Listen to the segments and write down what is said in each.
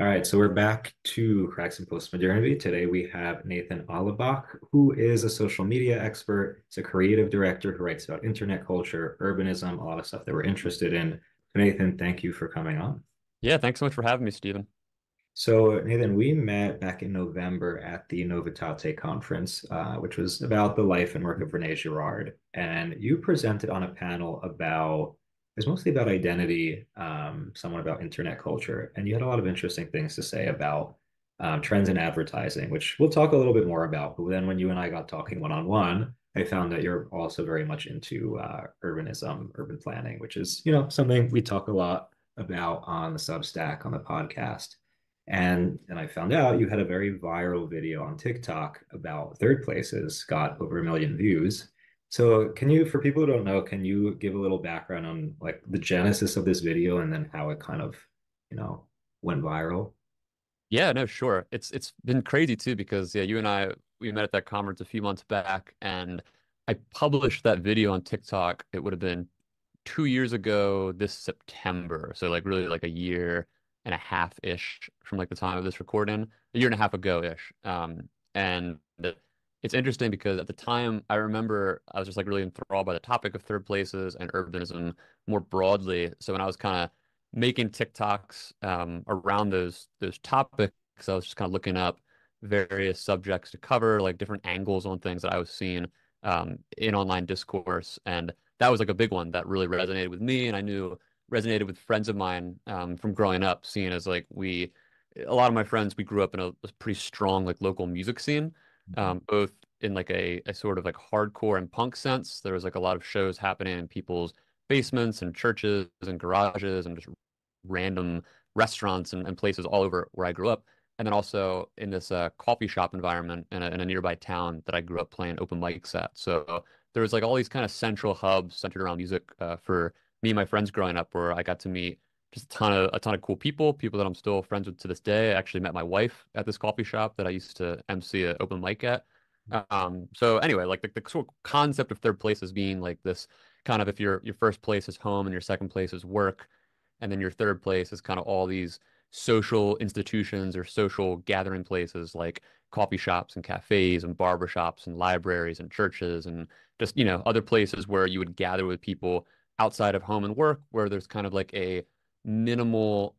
All right, so we're back to Cracks in Postmodernity. Today we have Nathan Allebach, who is a social media expert. He's a creative director who writes about internet culture, urbanism, a lot of stuff that we're interested in. Nathan, thank you for coming on. Yeah, thanks so much for having me, Stephen. So, Nathan, we met back in November at the Novitate conference, which was about the life and work of René Girard. And you presented on a panel about, it was mostly about identity, somewhat about internet culture. And you had a lot of interesting things to say about trends in advertising, which we'll talk a little bit more about. But then when you and I got talking one-on-one, I found that you're also very much into urbanism, urban planning, which is, something we talk a lot about on the Substack, on the podcast. And I found out you had a very viral video on TikTok about third places, got over 1 million views. So can you, for people who don't know, can you give a little background on like the genesis of this video and then how it kind of, you know, went viral? Yeah, no, sure. It's been crazy too because yeah, you and I we met at that conference a few months back, and I published that video on TikTok. It would have been 2 years ago this September, so like really like a year and a half ish from like the time of this recording, a year and a half ago ish. And it's interesting because at the time I remember I was just like really enthralled by the topic of third places and urbanism more broadly. So when I was kind of making TikToks around those topics, I was just kind of looking up various subjects to cover, like different angles on things that I was seeing in online discourse, and that was like a big one that really resonated with me, and I knew resonated with friends of mine from growing up, seeing as like a lot of my friends, we grew up in a pretty strong like local music scene, both in like a sort of like hardcore and punk sense. There was like a lot of shows happening in people's basements and churches and garages and just random restaurants and places all over where I grew up. And then also in this coffee shop environment in a nearby town that I grew up playing open mics at. So there was like all these kind of central hubs centered around music for me and my friends growing up, where I got to meet just a ton of cool people that I'm still friends with to this day. I actually met my wife at this coffee shop that I used to MC an open mic at. So anyway, like the sort of concept of third place as being like this kind of, if your first place is home and your second place is work, and then your third place is kind of all these social institutions or social gathering places like coffee shops and cafes and barber shops and libraries and churches and just, other places where you would gather with people outside of home and work, where there's kind of like a minimal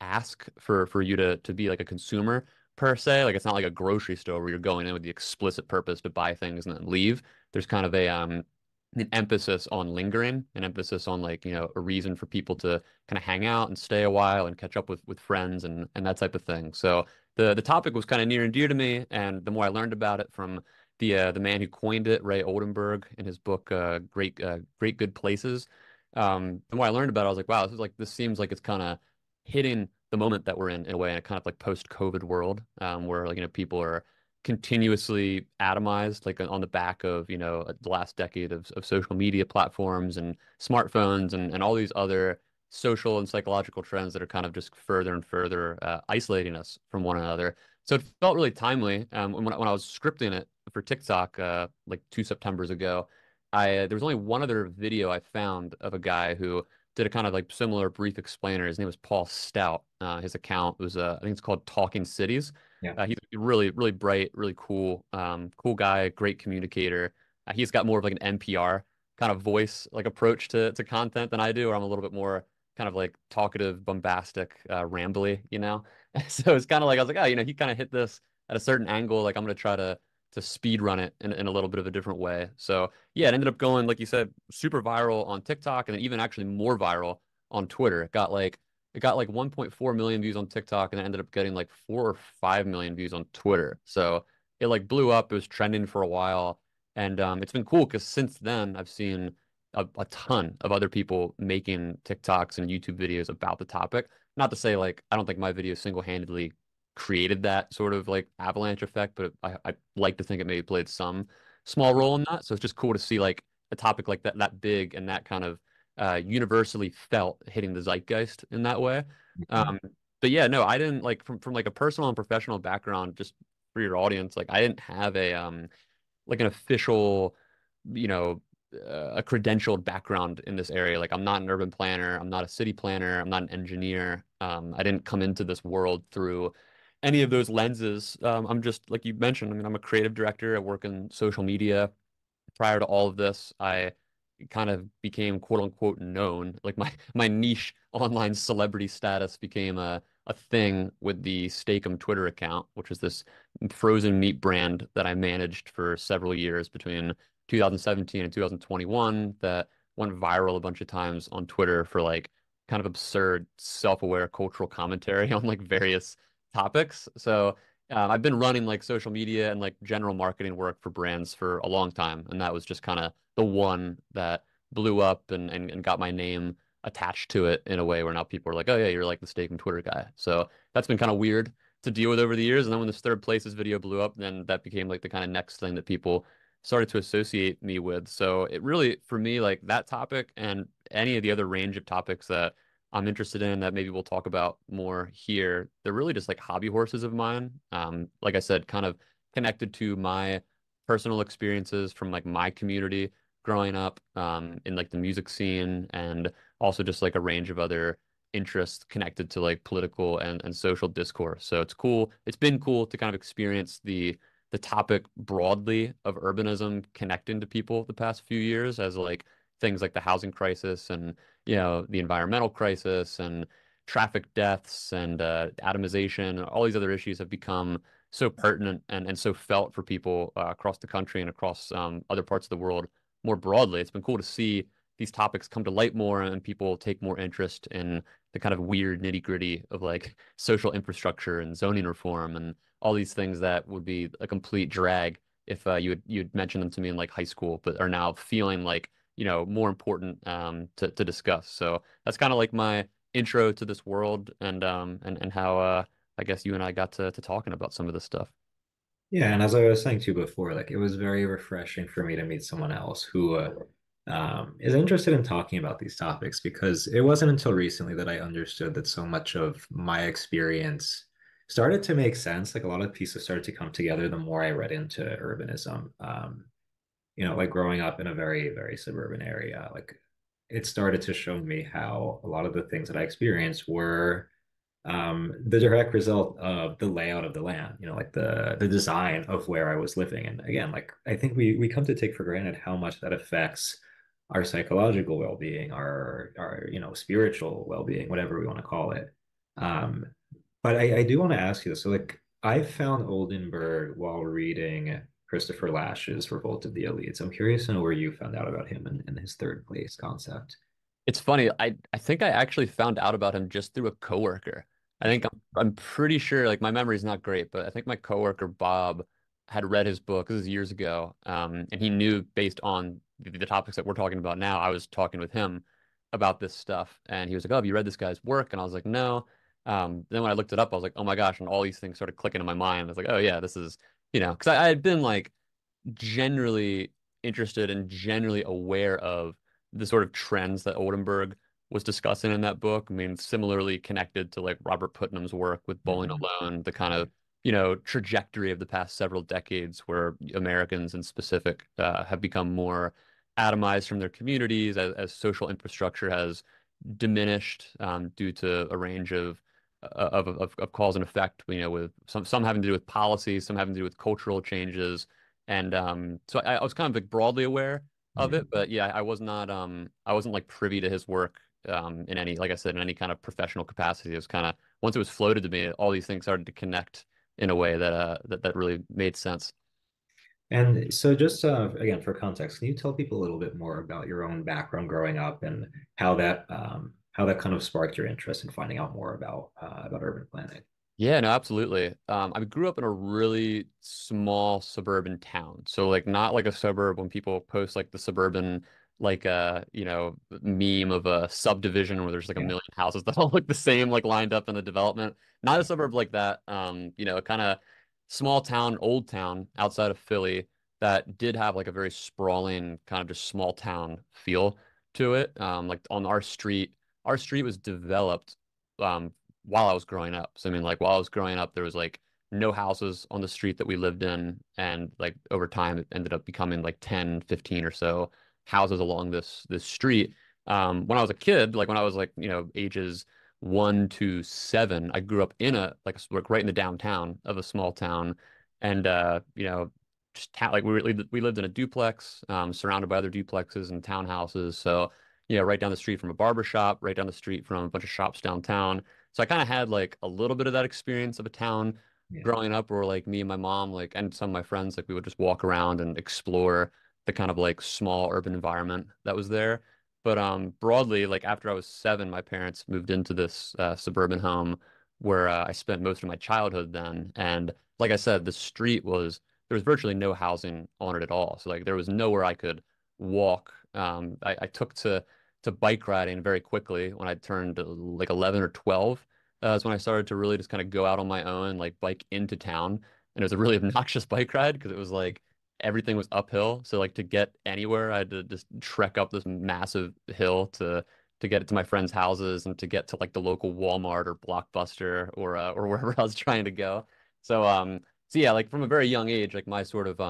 ask for you to be like a consumer per se. Like it's not like a grocery store where you're going in with the explicit purpose to buy things and then leave. There's kind of an emphasis on lingering, an emphasis on like, a reason for people to kind of hang out and stay a while and catch up with friends and that type of thing. So the topic was kind of near and dear to me, and the more I learned about it from the man who coined it, Ray Oldenburg, in his book Great Good Places, the more I learned about it, I was like, wow, this seems like it's kind of hitting the moment that we're in a way, in a kind of like post-COVID world, where like, people are continuously atomized, like on the back of, the last decade of social media platforms and smartphones and all these other social and psychological trends that are kind of just further and further isolating us from one another. So it felt really timely. When I was scripting it for TikTok, like 2 Septembers ago, there was only one other video I found of a guy who did a kind of like similar brief explainer. His name was Paul Stout. His account was, I think it's called Talking Cities. Yeah. He's really, really bright, really cool guy, great communicator. He's got more of like an NPR kind of voice, like approach to content than I do, where I'm a little bit more kind of like talkative, bombastic, rambly. So it's kind of like I was like, oh, he kind of hit this at a certain angle. Like I'm gonna try to speed run it in a little bit of a different way. So yeah, it ended up going, like you said, super viral on TikTok, and then even actually more viral on Twitter. It got like 1.4 million views on TikTok, and it ended up getting like 4 or 5 million views on Twitter. So it like blew up. It was trending for a while, and it's been cool because since then I've seen a ton of other people making TikToks and YouTube videos about the topic. Not to say like I don't think my video single-handedly created that sort of like avalanche effect, but I like to think it maybe played some small role in that. So it's just cool to see like a topic like that big and that kind of universally felt hitting the zeitgeist in that way. Mhm. Um, but yeah, no, I didn't like from like a personal and professional background, just for your audience, like I didn't have a like an official, you know, a credentialed background in this area. Like I'm not an urban planner, I'm not a city planner, I'm not an engineer. I didn't come into this world through any of those lenses. I'm just like you mentioned. I mean, I'm a creative director. I work in social media. Prior to all of this, I kind of became quote unquote known. Like my niche online celebrity status became a thing with the Steakum Twitter account, which is this frozen meat brand that I managed for several years between 2017 and 2021 that went viral a bunch of times on Twitter for like kind of absurd, self-aware cultural commentary on like various topics. So I've been running like social media and like general marketing work for brands for a long time, and that was just kind of the one that blew up and got my name attached to it in a way where now people are like, oh yeah, you're like the steak and Twitter guy. So that's been kind of weird to deal with over the years. And then when this third places video blew up, then that became like the kind of next thing that people started to associate me with. So it really, for me, like that topic and any of the other range of topics that I'm interested in that maybe we'll talk about more here. They're really just like hobby horses of mine. Like I said, kind of connected to my personal experiences from like my community growing up in like the music scene and also just like a range of other interests connected to like political and social discourse. So it's cool. It's been cool to kind of experience the topic broadly of urbanism connecting to people the past few years as like things like the housing crisis and the environmental crisis and traffic deaths and atomization, all these other issues have become so pertinent and so felt for people across the country and across other parts of the world more broadly. It's been cool to see these topics come to light more and people take more interest in the kind of weird nitty-gritty of like social infrastructure and zoning reform and all these things that would be a complete drag if you'd mentioned them to me in like high school, but are now feeling like more important to discuss. So that's kind of like my intro to this world and how I guess you and I got to talking about some of this stuff. Yeah, and as I was saying to you before, like it was very refreshing for me to meet someone else who is interested in talking about these topics because it wasn't until recently that I understood that so much of my experience started to make sense. Like a lot of pieces started to come together the more I read into urbanism. Like growing up in a very, very suburban area, like it started to show me how a lot of the things that I experienced were the direct result of the layout of the land, like the design of where I was living. And again, like I think we come to take for granted how much that affects our psychological well-being, our spiritual well-being, whatever we want to call it. But I do want to ask you this. So like I found Oldenburg while reading Christopher Lash's Revolt of the Elites. I'm curious to know where you found out about him and his third place concept. It's funny. I think I actually found out about him just through a coworker. I think I'm pretty sure like my memory's not great, but I think my coworker Bob had read his book. This is years ago. And he knew based on the topics that we're talking about now, I was talking with him about this stuff. And he was like, "Oh, have you read this guy's work?" And I was like, "No." Then when I looked it up, I was like, "Oh my gosh!" And all these things started clicking in my mind. I was like, "Oh yeah, this is because I had been like generally interested and generally aware of the sort of trends that Oldenburg was discussing in that book. I mean, similarly connected to like Robert Putnam's work with Bowling Mhm. Alone, the kind of, trajectory of the past several decades where Americans in specific have become more atomized from their communities as social infrastructure has diminished due to a range of cause and effect, with some having to do with policy, some having to do with cultural changes, and so I was kind of like broadly aware of it, Mhm. but yeah, I wasn't like privy to his work in any, like I said, in any kind of professional capacity. It was kind of once it was floated to me, all these things started to connect in a way that really made sense. And so, just again, for context, can you tell people a little bit more about your own background growing up and how that kind of sparked your interest in finding out more about urban planning? Yeah, no, absolutely. I grew up in a really small suburban town. So like not like a suburb when people post like the suburban like meme of a subdivision where there's like a Yeah. million houses that all look the same like lined up in the development. Not a suburb like that. Kind of small town, old town outside of Philly that did have like a very sprawling kind of just small town feel to it. Like on our street was developed um while I was growing up. So I mean, like while I was growing up, there was like no houses on the street that we lived in, and like over time, it ended up becoming like 10, 15 or so houses along this street. When I was a kid, like when I was like, ages 1 to 7, I grew up in like right in the downtown of a small town, and just like we lived in a duplex, surrounded by other duplexes and townhouses. So right down the street from a barber shop, right down the street from a bunch of shops downtown. So I kind of had like a little bit of that experience of a town Yeah. growing up, where like me and my mom, like, and some of my friends, like we would just walk around and explore the kind of like small urban environment that was there. But broadly, like after I was 7, my parents moved into this suburban home where I spent most of my childhood then. And like I said, the street was there was virtually no housing on it at all. So like there was nowhere I could walk. I took to bike riding very quickly when I turned like 11 or 12. Is when I started to really just kind of go out on my own, like bike into town. And it was a really obnoxious bike ride because it was like everything was uphill. So like to get anywhere, I had to just trek up this massive hill to get it to my friends' houses and to get to like the local Walmart or Blockbuster or wherever I was trying to go. So so yeah, like from a very young age, like my sort of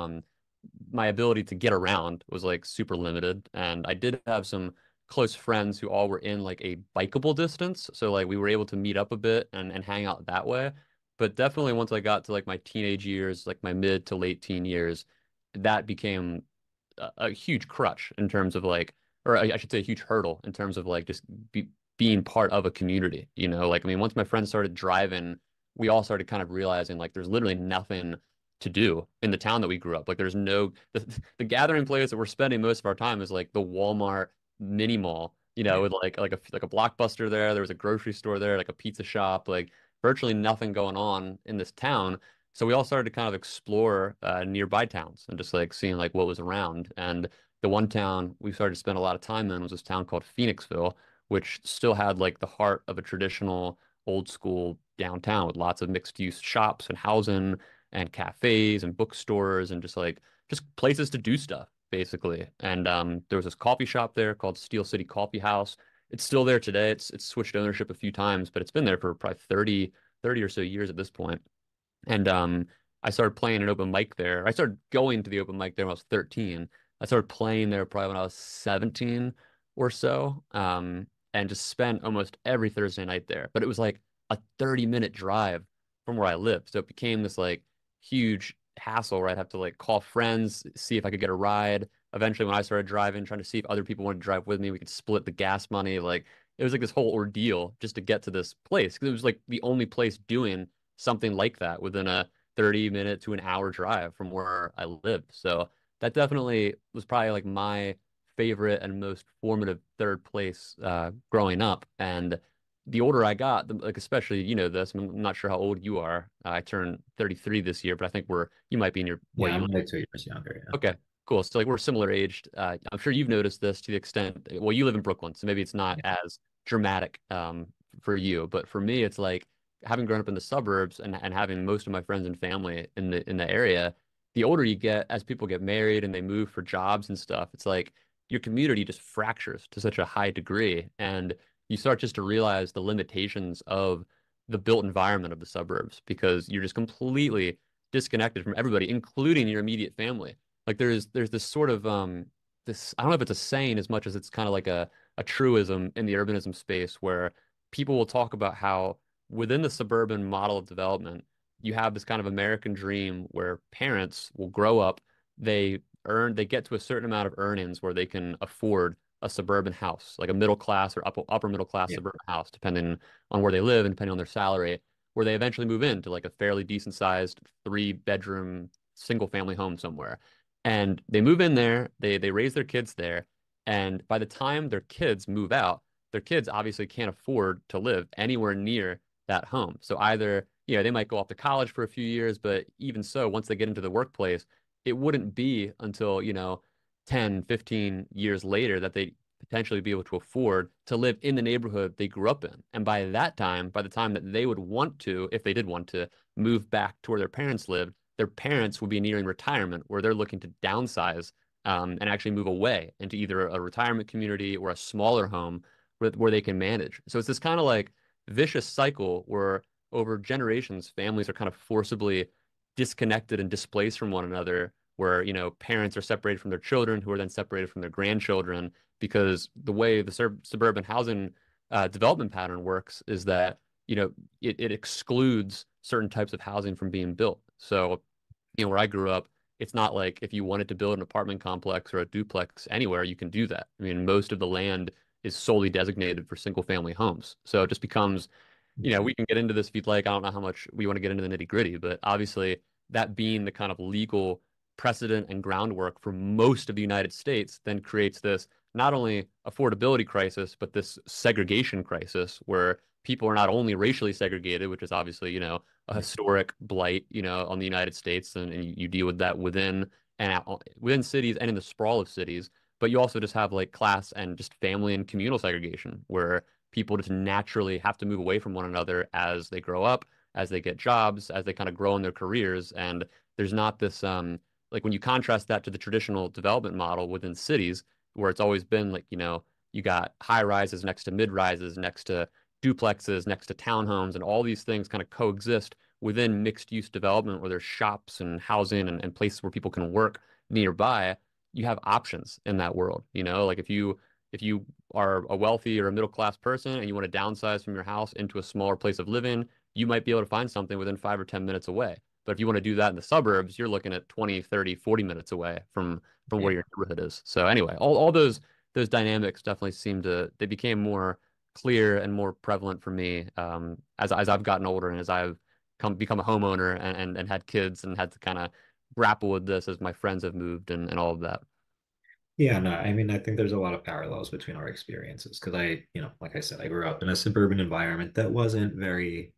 my ability to get around was like super limited. And I did have some close friends who all were in like a bikeable distance. So like we were able to meet up a bit and hang out that way. But definitely once I got to like my teenage years, like my mid to late teen years, that became a huge crutch in terms of like, or I should say a huge hurdle in terms of like just being part of a community, like, I mean, once my friends started driving, we all started kind of realizing like there's literally nothing to do in the town that we grew up. Like there's no, the gathering place that we're spending most of our time is like the Walmart mini mall, Yeah. with like a Blockbuster there. There was a grocery store there, like a pizza shop, like virtually nothing going on in this town. So we all started to kind of explore nearby towns and just like seeing like what was around. And the one town we started to spend a lot of time in was this town called Phoenixville, which still had like the heart of a traditional old school downtown with lots of mixed use shops and housing and cafes and bookstores and just places to do stuff basically. And there was this coffee shop there called Steel City Coffee House. It's still there today. It's switched ownership a few times, but it's been there for probably 30 or so years at this point. And I started playing an open mic there. I started going to the open mic there when I was 13. I started playing there probably when I was 17 or so. And just spent almost every Thursday night there. But it was like a 30-minute drive from where I lived. So it became this like huge hassle where I'd have to like call friends, see if I could get a ride. Eventually, when I started driving, trying to see if other people wanted to drive with me, we could split the gas money. Like it was like this whole ordeal just to get to this place because it was like the only place doing something like that within a 30-minute to an hour drive from where I lived. So that definitely was probably like my favorite and most formative third place growing up. And the older I got, like especially this, I'm not sure how old you are. I turned 33 this year, but I think you might be in your what Yeah, you I'm like 2 years younger. Yeah. Okay, cool. So like we're similar aged. I'm sure you've noticed this to the extent, well, you live in Brooklyn, so maybe it's not Yeah. as dramatic for you, but for me, it's like having grown up in the suburbs and having most of my friends and family in the area. The older you get, as people get married and they move for jobs and stuff, it's like your community just fractures to such a high degree, and you start just to realize the limitations of the built environment of the suburbs because you're just completely disconnected from everybody, including your immediate family. Like there's this sort of this I don't know if it's a saying as much as it's kind of like a truism in the urbanism space where people will talk about how within the suburban model of development, you have this kind of American dream where parents will grow up, they get to a certain amount of earnings where they can afford a suburban house, like a middle class or upper middle class Yeah. suburban house, depending on where they live and depending on their salary, where they eventually move into like a fairly decent sized 3 bedroom single family home somewhere. And they move in there, they raise their kids there, and by the time their kids move out, their kids obviously can't afford to live anywhere near that home. So either, they might go off to college for a few years, but even so, once they get into the workplace, it wouldn't be until, 10, 15 years later that they potentially be able to afford to live in the neighborhood they grew up in. And by that time, by the time that they would want to, if they did want to, move back to where their parents lived, their parents would be nearing retirement where they're looking to downsize and actually move away into either a retirement community or a smaller home where they can manage. So it's this kind of like vicious cycle where over generations, families are kind of forcibly disconnected and displaced from one another, where, parents are separated from their children who are then separated from their grandchildren because the way the suburban housing development pattern works is that, it excludes certain types of housing from being built. So, where I grew up, it's not like if you wanted to build an apartment complex or a duplex anywhere, you can do that. I mean, most of the land is solely designated for single family homes. So it just becomes, we can get into this if you'd like. I don't know how much we want to get into the nitty gritty, but obviously that being the kind of legal precedent and groundwork for most of the United States then creates this not only affordability crisis, but this segregation crisis where people are not only racially segregated, which is obviously, a historic blight, on the United States, and you deal with that within cities and in the sprawl of cities. But you also just have like class and just family and communal segregation, where people just naturally have to move away from one another as they grow up, as they get jobs, as they kind of grow in their careers. And there's not this like when you contrast that to the traditional development model within cities, where it's always been like, you got high rises next to mid rises, next to duplexes, next to townhomes, and all these things kind of coexist within mixed use development where there's shops and housing and places where people can work nearby. You have options in that world, like if you are a wealthy or a middle class person and you want to downsize from your house into a smaller place of living, you might be able to find something within 5 or 10 minutes away. But if you want to do that in the suburbs, you're looking at 20, 30, 40 minutes away from where Yeah. your neighborhood is. So anyway, all those dynamics definitely they became more clear and more prevalent for me as I've gotten older and as I've become a homeowner and had kids and had to kind of grapple with this as my friends have moved and all of that. Yeah, no, I mean, I think there's a lot of parallels between our experiences because like I said, I grew up in a suburban environment that wasn't very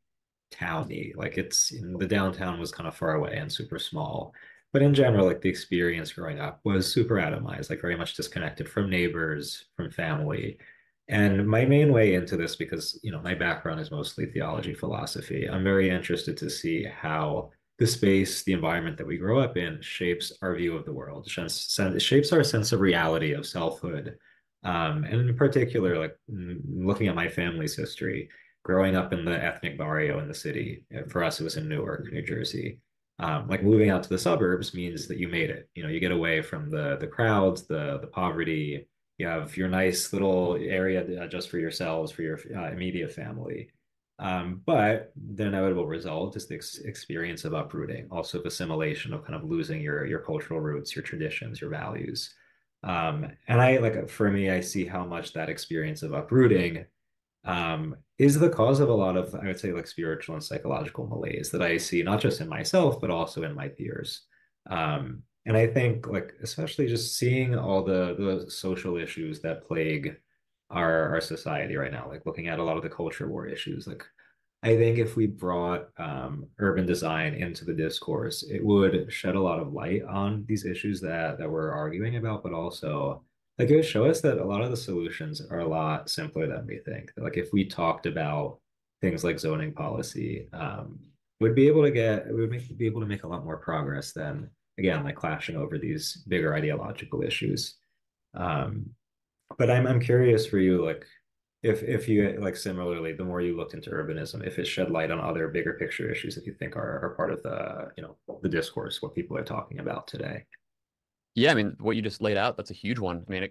towny. Like the downtown was kind of far away and super small. But in general, like the experience growing up was super atomized, like very much disconnected from neighbors, from family. And my main way into this, because my background is mostly theology, philosophy, I'm very interested to see how the space, the environment that we grow up in shapes our view of the world, shapes our sense of reality, of selfhood. And in particular, like looking at my family's history, growing up in the ethnic barrio in the city. For us, it was in Newark, New Jersey. Like moving out to the suburbs means that you made it. You get away from the crowds, the poverty. You have your nice little area just for yourselves, for your immediate family. But the inevitable result is the experience of uprooting, also of assimilation, of kind of losing your cultural roots, your traditions, your values. And I like for me, I see how much that experience of uprooting is the cause of a lot of, I would say, like spiritual and psychological malaise that I see not just in myself, but also in my peers. And I think, like, especially just seeing all the social issues that plague our society right now, like looking at a lot of the culture war issues, like I think if we brought urban design into the discourse, it would shed a lot of light on these issues that we're arguing about, but also like it would show us that a lot of the solutions are a lot simpler than we think. Like if we talked about things like zoning policy, be able to make a lot more progress than again like clashing over these bigger ideological issues. Um, but I'm curious for you, like if you like similarly, the more you looked into urbanism, if it shed light on other bigger picture issues that you think are part of the discourse, what people are talking about today. Yeah, I mean, what you just laid out, that's a huge one. I mean,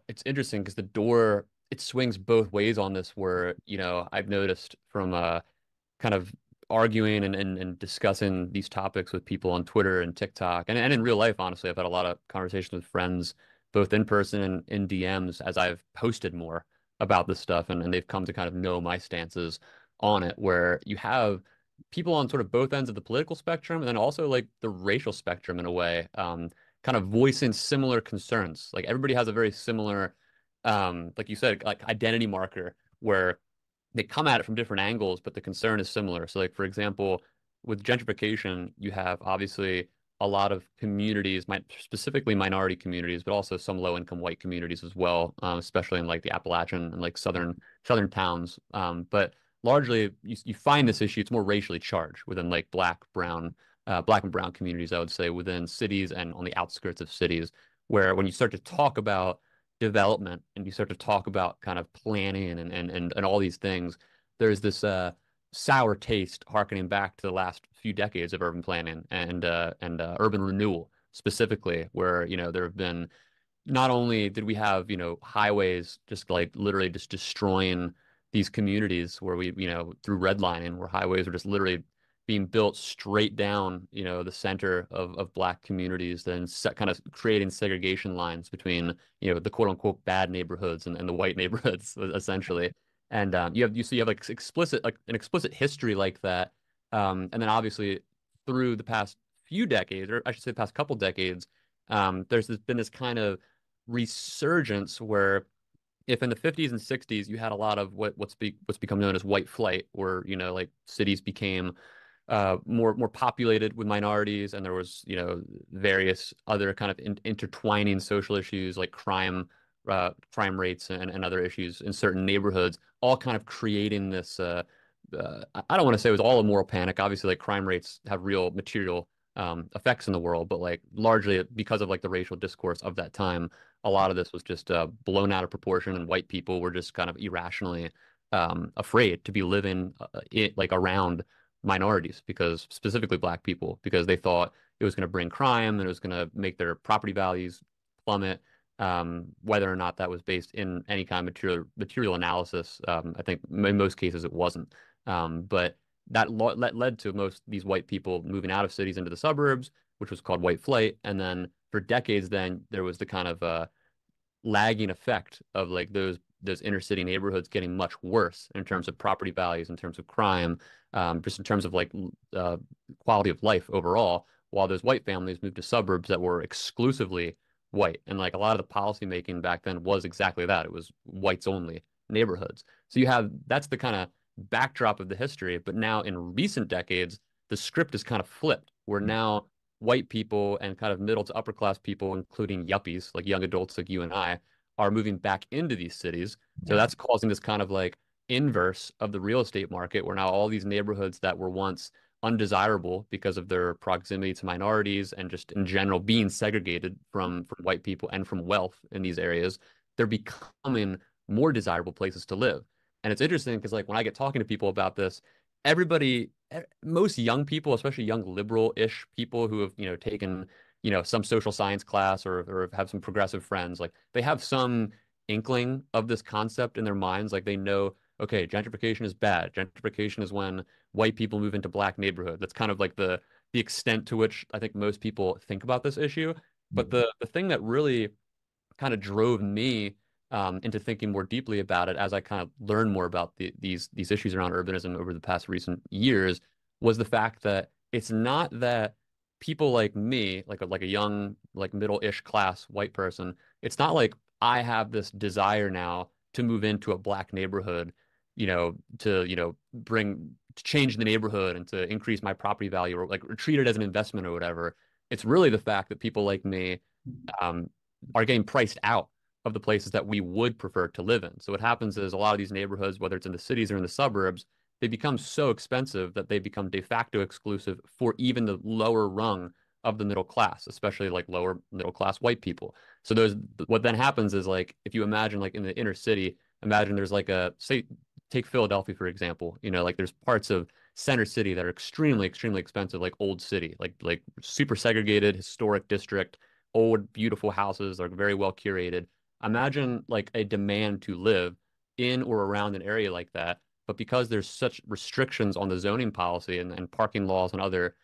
it's interesting because the door, it swings both ways on this where, I've noticed from kind of arguing and discussing these topics with people on Twitter and TikTok and in real life, honestly, I've had a lot of conversations with friends, both in person and in DMs as I've posted more about this stuff and they've come to kind of know my stances on it, where you have people on sort of both ends of the political spectrum and then also like the racial spectrum in a way, kind of voicing similar concerns. Like everybody has a very similar, like you said, like identity marker where they come at it from different angles, but the concern is similar. So, like for example, with gentrification, you have obviously a lot of communities, specifically minority communities, but also some low-income white communities as well, especially in like the Appalachian and like southern towns. But largely, you find this issue; it's more racially charged within like black and brown communities, I would say, within cities and on the outskirts of cities, where when you start to talk about development and you start to talk about kind of planning and all these things, there's this sour taste harkening back to the last few decades of urban planning and urban renewal. specifically, where, there have been not only did we have, highways just like literally just destroying these communities where we, through redlining, where highways were just literally being built straight down, the center of black communities, then kind of creating segregation lines between, the quote unquote bad neighborhoods and the white neighborhoods, essentially. And you have like an explicit history like that. And then obviously through the past few decades, or I should say the past couple decades, been this kind of resurgence where if in the 50s and 60s you had a lot of what's become known as white flight, where like cities became more populated with minorities, and there was various other kind of intertwining social issues like crime rates and other issues in certain neighborhoods, all kind of creating this. I don't want to say it was all a moral panic. Obviously, like crime rates have real material effects in the world, but like largely because of like the racial discourse of that time, a lot of this was just blown out of proportion, and white people were just kind of irrationally afraid to be living like around minorities, because specifically black people, because they thought it was going to bring crime and it was going to make their property values plummet. Whether or not that was based in any kind of material analysis, I think in most cases it wasn't. But that led to most these white people moving out of cities into the suburbs, which was called white flight. And then for decades, then there was the kind of lagging effect of like those inner city neighborhoods getting much worse in terms of property values, in terms of crime, just in terms of like quality of life overall, while those white families moved to suburbs that were exclusively white. And like a lot of the policy making back then was exactly that. It was whites only neighborhoods. So that's the kind of backdrop of the history. But now in recent decades, the script is kind of flipped, where now white people and kind of middle to upper class people, including yuppies, like young adults like you and I, are moving back into these cities. So Yeah. that's causing this kind of like inverse of the real estate market, where now all these neighborhoods that were once undesirable because of their proximity to minorities and just in general being segregated from white people and from wealth in these areas, they're becoming more desirable places to live. And it's interesting because like when I get talking to people about this, most young people, especially young liberal-ish people who have, taken, some social science class, or have some progressive friends, like they have some inkling of this concept in their minds. Like they know, okay, gentrification is bad. Gentrification is when white people move into black neighborhood. That's kind of like the extent to which I think most people think about this issue. But the thing that really kind of drove me into thinking more deeply about it as I kind of learned more about these issues around urbanism over the past recent years, was the fact that it's not that people like me, like a young, like middle-ish class white person, it's not like I have this desire now to move into a black neighborhood, to to change the neighborhood and to increase my property value, or like treat it as an investment or whatever. It's really the fact that people like me um, are getting priced out of the places that we would prefer to live in. So what happens is a lot of these neighborhoods, whether it's in the cities or in the suburbs, they become so expensive that they become de facto exclusive for even the lower rung of the middle class, especially like lower middle class white people. So what then happens is, like, if you imagine like in the inner city, imagine there's like say take Philadelphia for example, like there's parts of center city that are extremely, extremely expensive, like Old City, like super segregated historic district, old, beautiful houses that are very well curated. Imagine like a demand to live in or around an area like that, but because there's such restrictions on the zoning policy and parking laws and other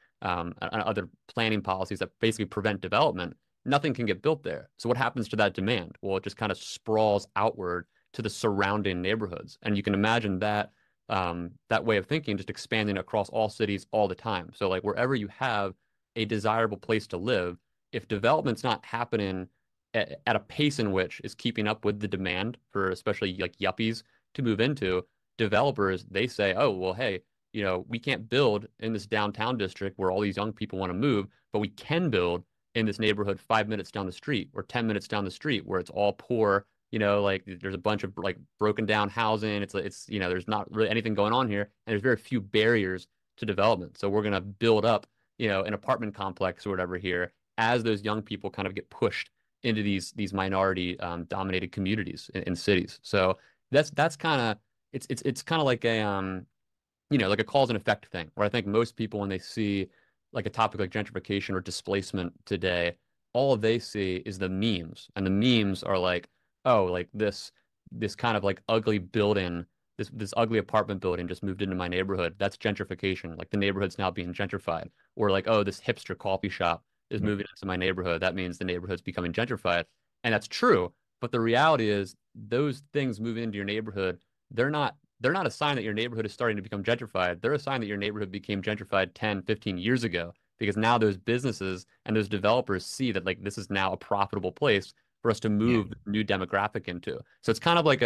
planning policies that basically prevent development, nothing can get built there. So what happens to that demand? Well, it just kind of sprawls outward to the surrounding neighborhoods, and you can imagine that way of thinking just expanding across all cities all the time. So like wherever you have a desirable place to live, if development's not happening at a pace in which is keeping up with the demand for especially like yuppies to move into, developers, they say, oh, well, hey, we can't build in this downtown district where all these young people want to move, but we can build in this neighborhood 5 minutes down the street or 10 minutes down the street where it's all poor. Like there's a bunch of like broken down housing. It's there's not really anything going on here, and there's very few barriers to development. So we're gonna build up, an apartment complex or whatever here as those young people kind of get pushed into these minority dominated communities in cities. So that's kind of it's kind of like like a cause and effect thing, where I think most people when they see like a topic like gentrification or displacement today, all they see is the memes, and the memes are like, oh, like this kind of like ugly building, this ugly apartment building just moved into my neighborhood. That's gentrification. Like the neighborhood's now being gentrified. Or like, oh, this hipster coffee shop is moving into my neighborhood. That means the neighborhood's becoming gentrified. And that's true. But the reality is those things moving into your neighborhood, they're not a sign that your neighborhood is starting to become gentrified. They're a sign that your neighborhood became gentrified 10, 15 years ago because now those businesses and those developers see that like this is now a profitable place for us to Yeah. move the new demographic into. So it's kind of like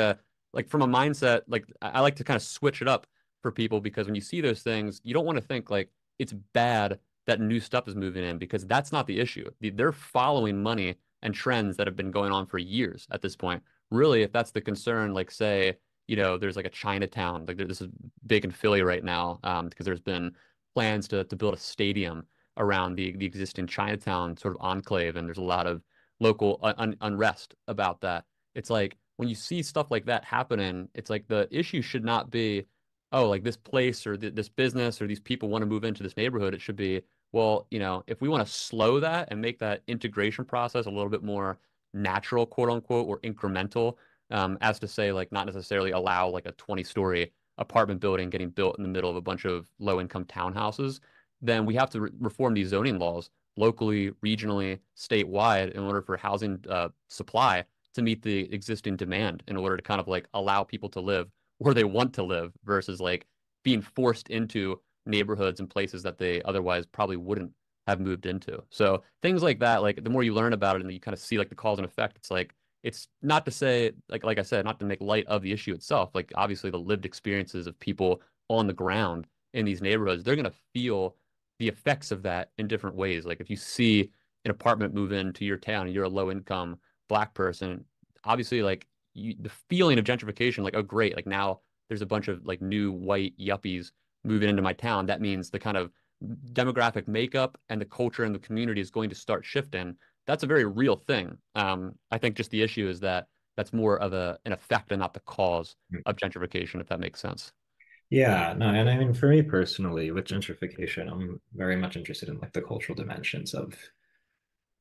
from a mindset, like I like to kind of switch it up for people because when you see those things, you don't want to think like it's bad that new stuff is moving in because that's not the issue. They're following money and trends that have been going on for years at this point. Really, if that's the concern, like say, there's like a Chinatown, like this is big in Philly right now, because there's been plans to build a stadium around the existing Chinatown sort of enclave, and there's a lot of local unrest about that. It's like when you see stuff like that happening, it's like the issue should not be, oh, like this place or this business or these people want to move into this neighborhood. It should be, well, if we want to slow that and make that integration process a little bit more natural, quote unquote, or incremental, as to say, like, not necessarily allow like a 20-story apartment building getting built in the middle of a bunch of low-income townhouses, then we have to reform these zoning laws locally, regionally, statewide in order for housing supply to meet the existing demand in order to kind of like allow people to live where they want to live versus like being forced into neighborhoods and places that they otherwise probably wouldn't have moved into. So things like that, like the more you learn about it and you kind of see like the cause and effect, it's like it's not to say like I said, not to make light of the issue itself. Like obviously the lived experiences of people on the ground in these neighborhoods, they're gonna feel the effects of that in different ways. Like if you see an apartment move into your town and you're a low income black person, obviously like the feeling of gentrification, like, oh great, like now there's a bunch of like new white yuppies moving into my town. That means the kind of demographic makeup and the culture in the community is going to start shifting. That's a very real thing. I think just the issue is that that's more of an effect and not the cause of gentrification, if that makes sense. Yeah, no, and I mean, for me personally, with gentrification, I'm very much interested in like the cultural dimensions of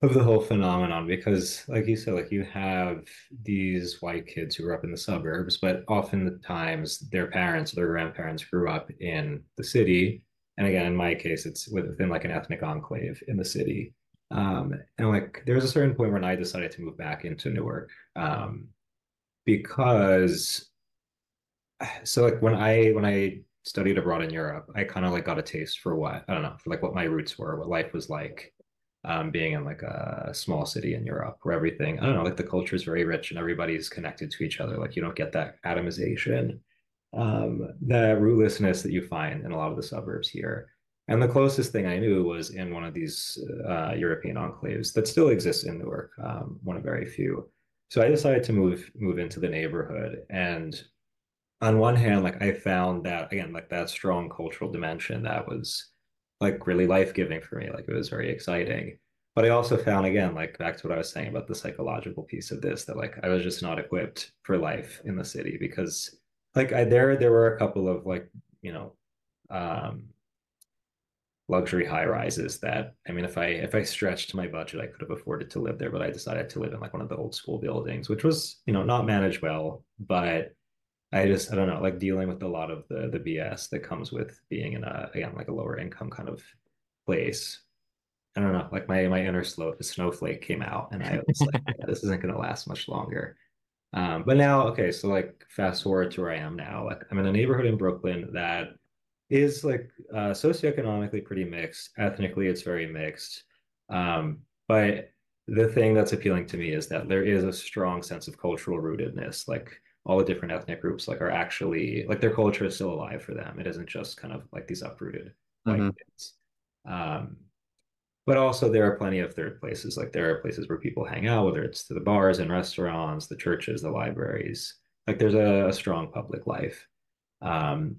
the whole phenomenon because, like you said, like you have these white kids who grew up in the suburbs, but oftentimes their parents or their grandparents grew up in the city. And again, in my case, it's within like an ethnic enclave in the city. And like there was a certain point when I decided to move back into Newark, because so like when I studied abroad in Europe, I kind of like got a taste for what I don't know, for like what my roots were, what life was like, being in like a small city in Europe where everything, I don't know, like the culture is very rich and everybody's connected to each other. Like you don't get that atomization, the rootlessness that you find in a lot of the suburbs here. And the closest thing I knew was in one of these European enclaves that still exists in Newark, one of very few. So I decided to move into the neighborhood, and on one hand, like I found that again, like that strong cultural dimension that was like really life-giving for me. Like it was very exciting. But I also found again, like back to what I was saying about the psychological piece of this, that like I was just not equipped for life in the city because like there were a couple of like, you know, um luxury high rises that I mean if I stretched my budget, I could have afforded to live there, but I decided to live in like one of the old school buildings, which was, not managed well, but I don't know, like dealing with a lot of the BS that comes with being in a again like a lower income kind of place. I don't know, like my inner snowflake came out, and I was like, yeah, this isn't gonna last much longer. But now, okay, so like fast forward to where I am now. Like I'm in a neighborhood in Brooklyn that is like socioeconomically pretty mixed. Ethnically, it's very mixed. But the thing that's appealing to me is that there is a strong sense of cultural rootedness. Like all the different ethnic groups, like are actually like their culture is still alive for them. It isn't just kind of like these uprooted white Hmm. kids. Um, but also there are plenty of third places. Like there are places where people hang out, whether it's to the bars and restaurants, the churches, the libraries. Like there's a strong public life. Um,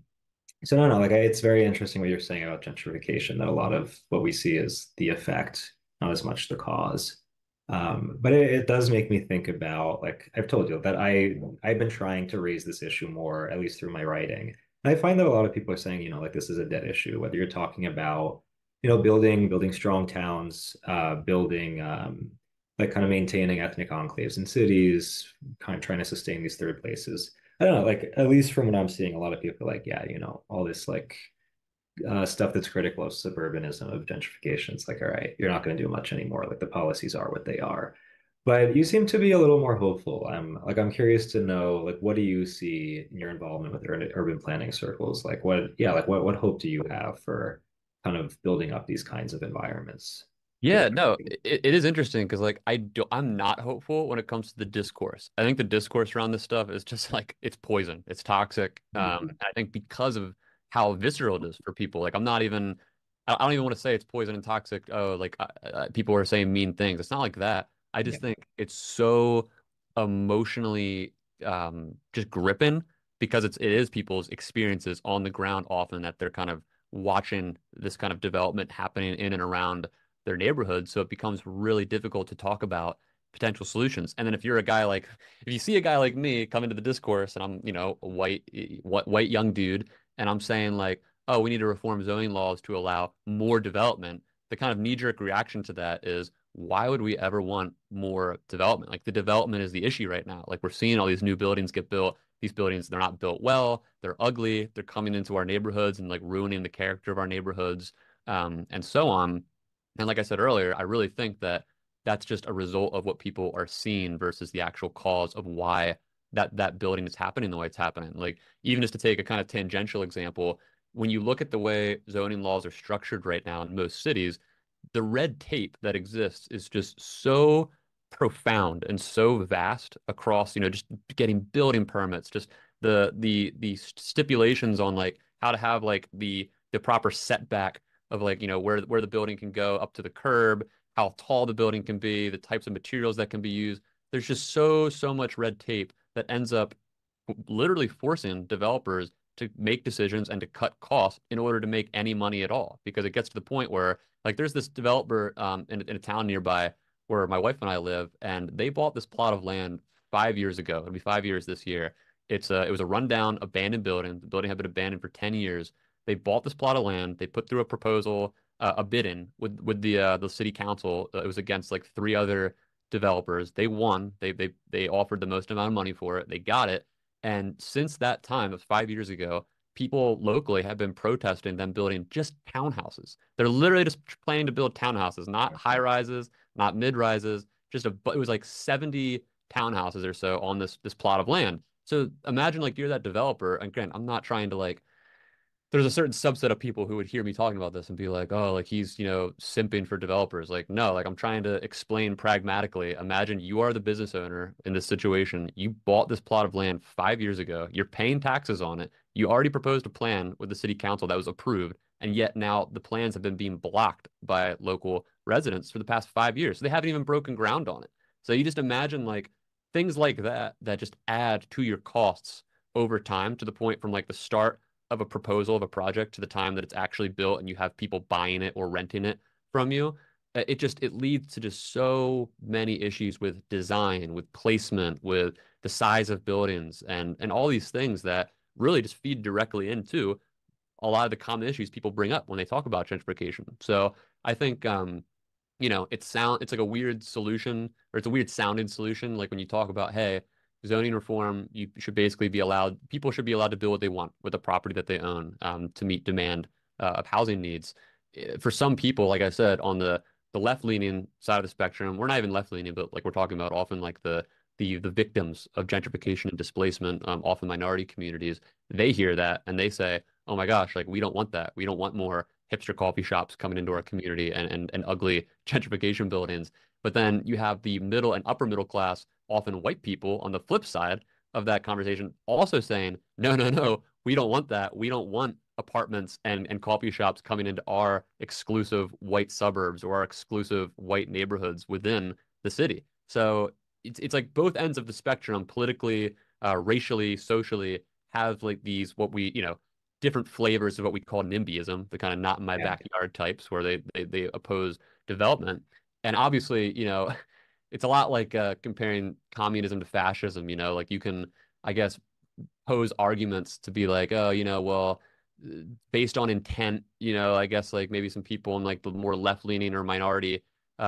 so no, no, like it's very interesting what you're saying about gentrification, that a lot of what we see is the effect, not as much the cause. But it does make me think about, like I've told you, that I've been trying to raise this issue more, at least through my writing. And I find that a lot of people are saying, like this is a dead issue, whether you're talking about, building strong towns, building like kind of maintaining ethnic enclaves in cities, kind of trying to sustain these third places. I don't know, like at least from what I'm seeing, a lot of people are like, yeah, all this like stuff that's critical of suburbanism, of gentrification. It's like, all right, you're not going to do much anymore. Like the policies are what they are. But you seem to be a little more hopeful. I'm curious to know, like, what do you see in your involvement with urban planning circles? Like what hope do you have for kind of building up these kinds of environments for Yeah, no, gentrification? it is interesting because like I'm not hopeful when it comes to the discourse. I think the discourse around this stuff is just like it's poison, it's toxic. Mhm. I think because of how visceral it is for people. Like I don't even want to say it's poison and toxic. Oh, like people are saying mean things. It's not like that. I Yeah. just think it's so emotionally just gripping because it is people's experiences on the ground often that they're kind of watching this kind of development happening in and around their neighborhood. So it becomes really difficult to talk about potential solutions. And then if you see a guy like me come into the discourse and I'm, a white young dude, and I'm saying like, oh, we need to reform zoning laws to allow more development, the kind of knee-jerk reaction to that is, why would we ever want more development? Like the development is the issue right now. Like we're seeing all these new buildings get built. These buildings, they're not built well, they're ugly, they're coming into our neighborhoods and like ruining the character of our neighborhoods, and so on. And like I said earlier, I really think that that's just a result of what people are seeing versus the actual cause of why that building is happening the way it's happening. Like even just to take a kind of tangential example, when you look at the way zoning laws are structured right now in most cities, the red tape that exists is just so profound and so vast across, just getting building permits, just the stipulations on like how to have like the proper setback of like, where the building can go up to the curb, how tall the building can be, the types of materials that can be used. There's just so much red tape that ends up literally forcing developers to make decisions and to cut costs in order to make any money at all. Because it gets to the point where, like, there's this developer in a town nearby where my wife and I live, and they bought this plot of land 5 years ago. It'll be 5 years this year. It was a rundown, abandoned building. The building had been abandoned for 10 years. They bought this plot of land. They put through a proposal, a bid in with the city council. It was against like three other developers. They won. They offered the most amount of money for it. They got it. And since that time, it was 5 years ago, people locally have been protesting them building just townhouses. They're literally just planning to build townhouses, not high rises, not mid rises. It was like 70 townhouses or so on this plot of land. So imagine like you're that developer. And again, I'm not trying to like there's a certain subset of people who would hear me talking about this and be like, oh, like he's, simping for developers. Like, no, like I'm trying to explain pragmatically. Imagine you are the business owner in this situation. You bought this plot of land 5 years ago. You're paying taxes on it. You already proposed a plan with the city council that was approved. And yet now the plans have been being blocked by local residents for the past 5 years. So they haven't even broken ground on it. So you just imagine like things like that just add to your costs over time to the point from like the start of a proposal of a project to the time that it's actually built and you have people buying it or renting it from you. It leads to just so many issues with design, with placement, with the size of buildings and all these things that really just feed directly into a lot of the common issues people bring up when they talk about gentrification. So I think it's like a weird solution, or it's a weird sounding solution. Like when you talk about, hey, zoning reform, you should basically people should be allowed to build what they want with the property that they own, to meet demand of housing needs. For some people, like I said, on the left-leaning side of the spectrum, we're not even left-leaning, but like we're talking about often like the victims of gentrification and displacement, often minority communities, they hear that and they say, oh my gosh, like we don't want that. We don't want more hipster coffee shops coming into our community and ugly gentrification buildings. But then you have the middle and upper middle class, often white people on the flip side of that conversation also saying, no, no, no, we don't want that. We don't want apartments and coffee shops coming into our exclusive white suburbs or our exclusive white neighborhoods within the city. So it's like both ends of the spectrum, politically, racially, socially, have like these what we, different flavors of what we call NIMBYism, the kind of not in my Yeah. backyard types where they oppose development. And obviously, it's a lot like comparing communism to fascism, like you can, I guess, pose arguments to be like, oh, well, based on intent, I guess like maybe some people in like the more left-leaning or minority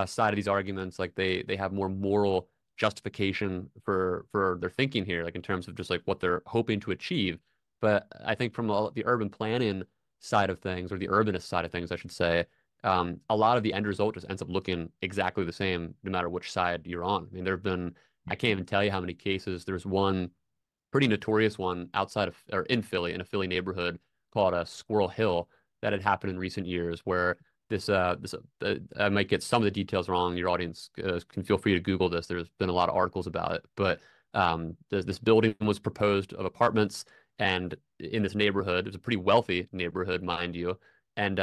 side of these arguments, like they have more moral justification for their thinking here, like in terms of just like what they're hoping to achieve. But I think from the urban planning side of things, or the urbanist side of things, I should say, a lot of the end result just ends up looking exactly the same, no matter which side you're on. I mean, there have been, I can't even tell you how many cases. There's one pretty notorious one outside of or in Philly, in a Philly neighborhood called Squirrel Hill, that had happened in recent years, where this I might get some of the details wrong. Your audience can feel free to Google this. There's been a lot of articles about it, but this building was proposed of apartments, and in this neighborhood, it was a pretty wealthy neighborhood, mind you, and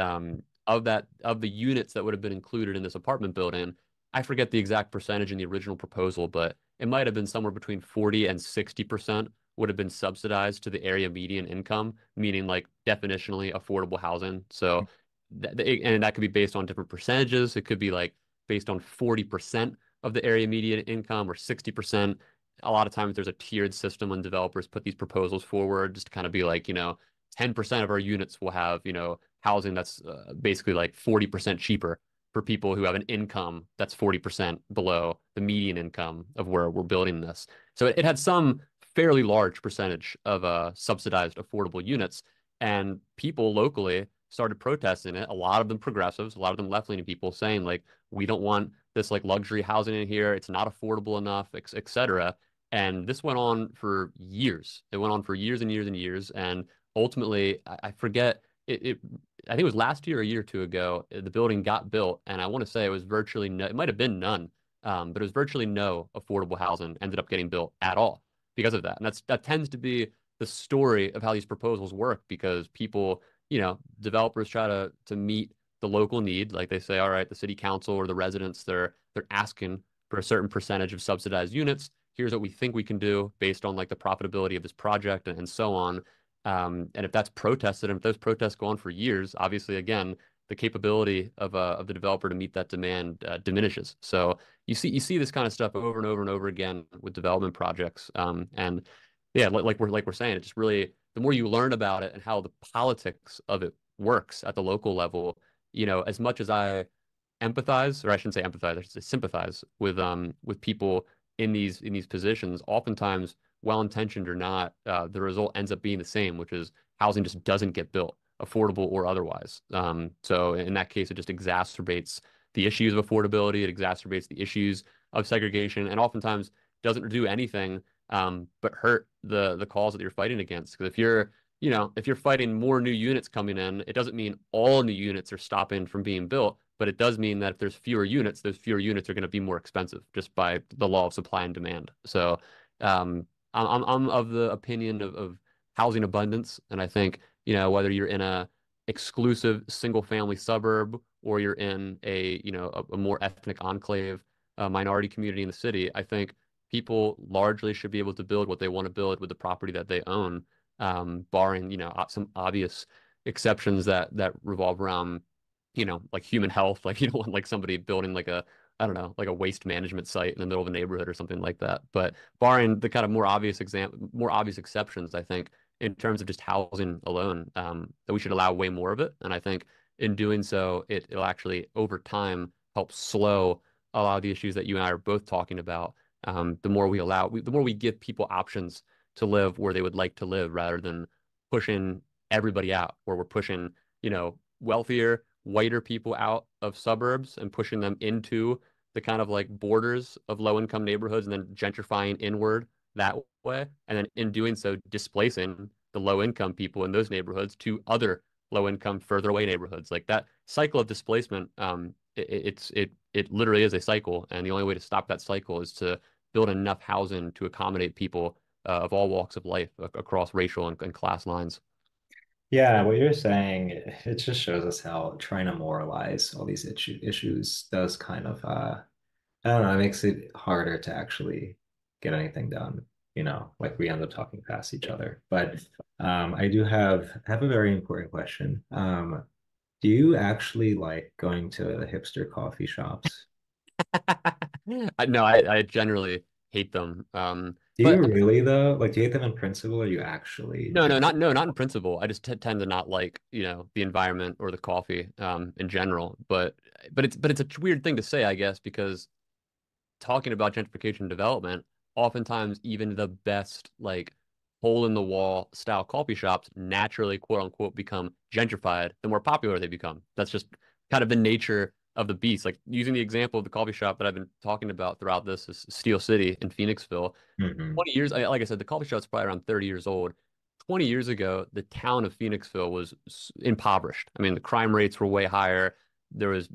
of the units that would have been included in this apartment building, I forget the exact percentage in the original proposal, but it might have been somewhere between 40 and 60% would have been subsidized to the area median income, meaning like definitionally affordable housing. So, and that could be based on different percentages. It could be like based on 40% of the area median income or 60%. A lot of times there's a tiered system when developers put these proposals forward just to kind of be like, 10% of our units will have, housing that's basically like 40% cheaper for people who have an income that's 40% below the median income of where we're building this. So it had some fairly large percentage of subsidized affordable units, and people locally started protesting it. A lot of them progressives, a lot of them left-leaning people saying like, we don't want this like luxury housing in here. It's not affordable enough, et cetera. And this went on for years. It went on for years and years and years. And ultimately, I forget it I think it was last year or a year or two ago, the building got built, and I want to say it was virtually no, it might have been none, but it was virtually no affordable housing ended up getting built at all because of that. And that tends to be the story of how these proposals work because people, developers try to meet the local need. Like they say, all right, the city council or the residents, they're asking for a certain percentage of subsidized units. Here's what we think we can do based on like the profitability of this project and so on. And if that's protested, and if those protests go on for years, obviously, again, the capability of the developer to meet that demand diminishes. So you see this kind of stuff over and over and over again with development projects. And yeah, like we're saying, it just really the more you learn about it and how the politics of it works at the local level, as much as I empathize, or I shouldn't say empathize, I should say sympathize with people in these positions. Oftentimes, well-intentioned or not, the result ends up being the same, which is housing just doesn't get built, affordable or otherwise. So in that case, it just exacerbates the issues of affordability. It exacerbates the issues of segregation, and oftentimes doesn't do anything but hurt the cause that you're fighting against. Because if you're fighting more new units coming in, it doesn't mean all new units are stopping from being built, but it does mean that if there's fewer units, those fewer units are going to be more expensive just by the law of supply and demand. So I'm of the opinion of housing abundance, and I think whether you're in a exclusive single family suburb or you're in a more ethnic enclave, minority community in the city, I think people largely should be able to build what they want to build with the property that they own, barring some obvious exceptions that revolve around like human health. Like you don't want like somebody building like a I don't know, like a waste management site in the middle of a neighborhood or something like that. But barring the kind of more obvious exceptions, I think in terms of just housing alone, that we should allow way more of it. And I think in doing so, it'll actually over time help slow a lot of the issues that you and I are both talking about. The more we give people options to live where they would like to live, rather than pushing everybody out, where we're pushing, wealthier, whiter people out of suburbs and pushing them into the kind of like borders of low income neighborhoods and then gentrifying inward that way. And then in doing so, displacing the low income people in those neighborhoods to other low income, further away neighborhoods. Like that cycle of displacement, it literally is a cycle. And the only way to stop that cycle is to build enough housing to accommodate people of all walks of life across racial and class lines. Yeah, what you're saying, it just shows us how trying to moralize all these issues does kind of I don't know, it makes it harder to actually get anything done, like we end up talking past each other. But I do have a very important question. Do you actually like going to hipster coffee shops? No, I generally hate them. Do you But really though? Like, do you hate them in principle, or you actually no, just? not in principle. I just tend to not like, the environment or the coffee in general. But it's a weird thing to say, I guess, because talking about gentrification development, oftentimes even the best like hole in the wall style coffee shops naturally quote unquote become gentrified the more popular they become. That's just kind of the nature of the beast. Like using the example of the coffee shop that I've been talking about throughout this is Steel City in Phoenixville. Mhm. 20 years, like I said, the coffee shop's probably around 30 years old. 20 years ago, the town of Phoenixville was impoverished. I mean, the crime rates were way higher. There was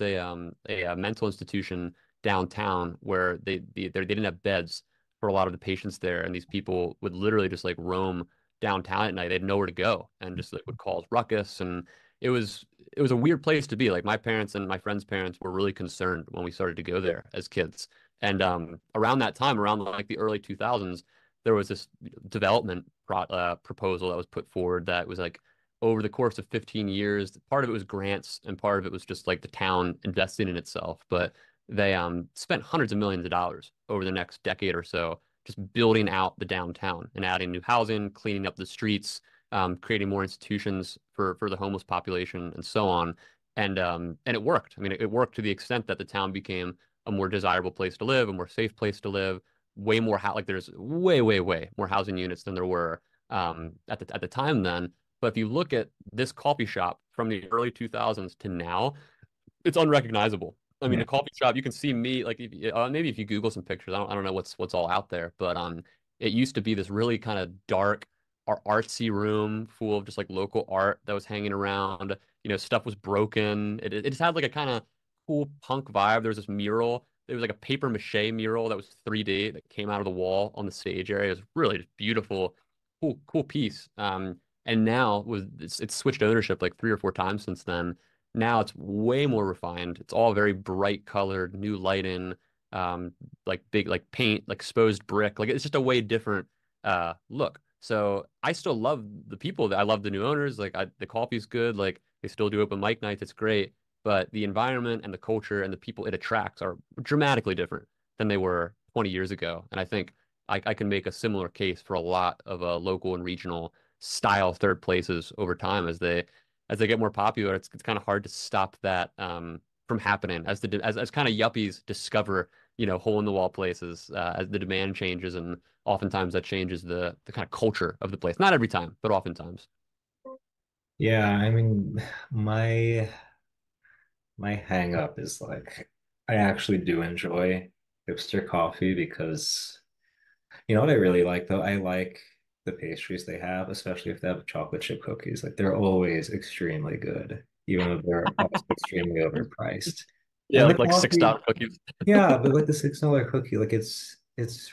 a mental institution downtown where they didn't have beds for a lot of the patients there, and these people would literally just like roam downtown at night. They had nowhere to go, and just like would cause ruckus, and it was it was a weird place to be. Like my parents and my friends' parents were really concerned when we started to go there as kids. And around that time, around like the early 2000s, there was this proposal that was put forward that was like over the course of 15 years. Part of it was grants, and part of it was just like the town investing in itself. But they spent hundreds of millions of dollars over the next decade or so just building out the downtown and adding new housing, cleaning up the streets, creating more institutions for the homeless population, and so on. And it worked. I mean, it worked to the extent that the town became a more desirable place to live, a more safe place to live. Way more like there's way more housing units than there were at the time then. But if you look at this coffee shop from the early 2000s to now, it's unrecognizable. I mean, Yeah. the coffee shop, you can see me like maybe if you Google some pictures, I don't know what's all out there, but it used to be this really kind of dark, artsy room full of just like local art that was hanging around. Stuff was broken. It just had like a kind of cool punk vibe. There was this mural. There was like a paper mache mural that was 3D that came out of the wall on the stage area. It was really just beautiful, cool piece. And now it's switched ownership like 3 or 4 times since then. Now it's way more refined. It's all very bright colored, new lighting, um, like big like paint, like exposed brick. Like it's just a way different look. So I still love the people that I love the new owners. Like the coffee's good. Like they still do open mic nights. It's great. But the environment and the culture and the people it attracts are dramatically different than they were 20 years ago. And I think I can make a similar case for a lot of local and regional style third places over time as they get more popular. It's kind of hard to stop that from happening as kind of yuppies discover hole in the wall places as the demand changes, and oftentimes that changes the kind of culture of the place. Not every time, but oftentimes. Yeah, I mean, my my hang up is like I actually do enjoy hipster coffee because you know what I really like though? I like the pastries they have, especially if they have chocolate chip cookies. Like they're always extremely good, even though they're also extremely overpriced. Yeah, And the like six coffee, dollar cookies. yeah, but like the $6 cookie, like it's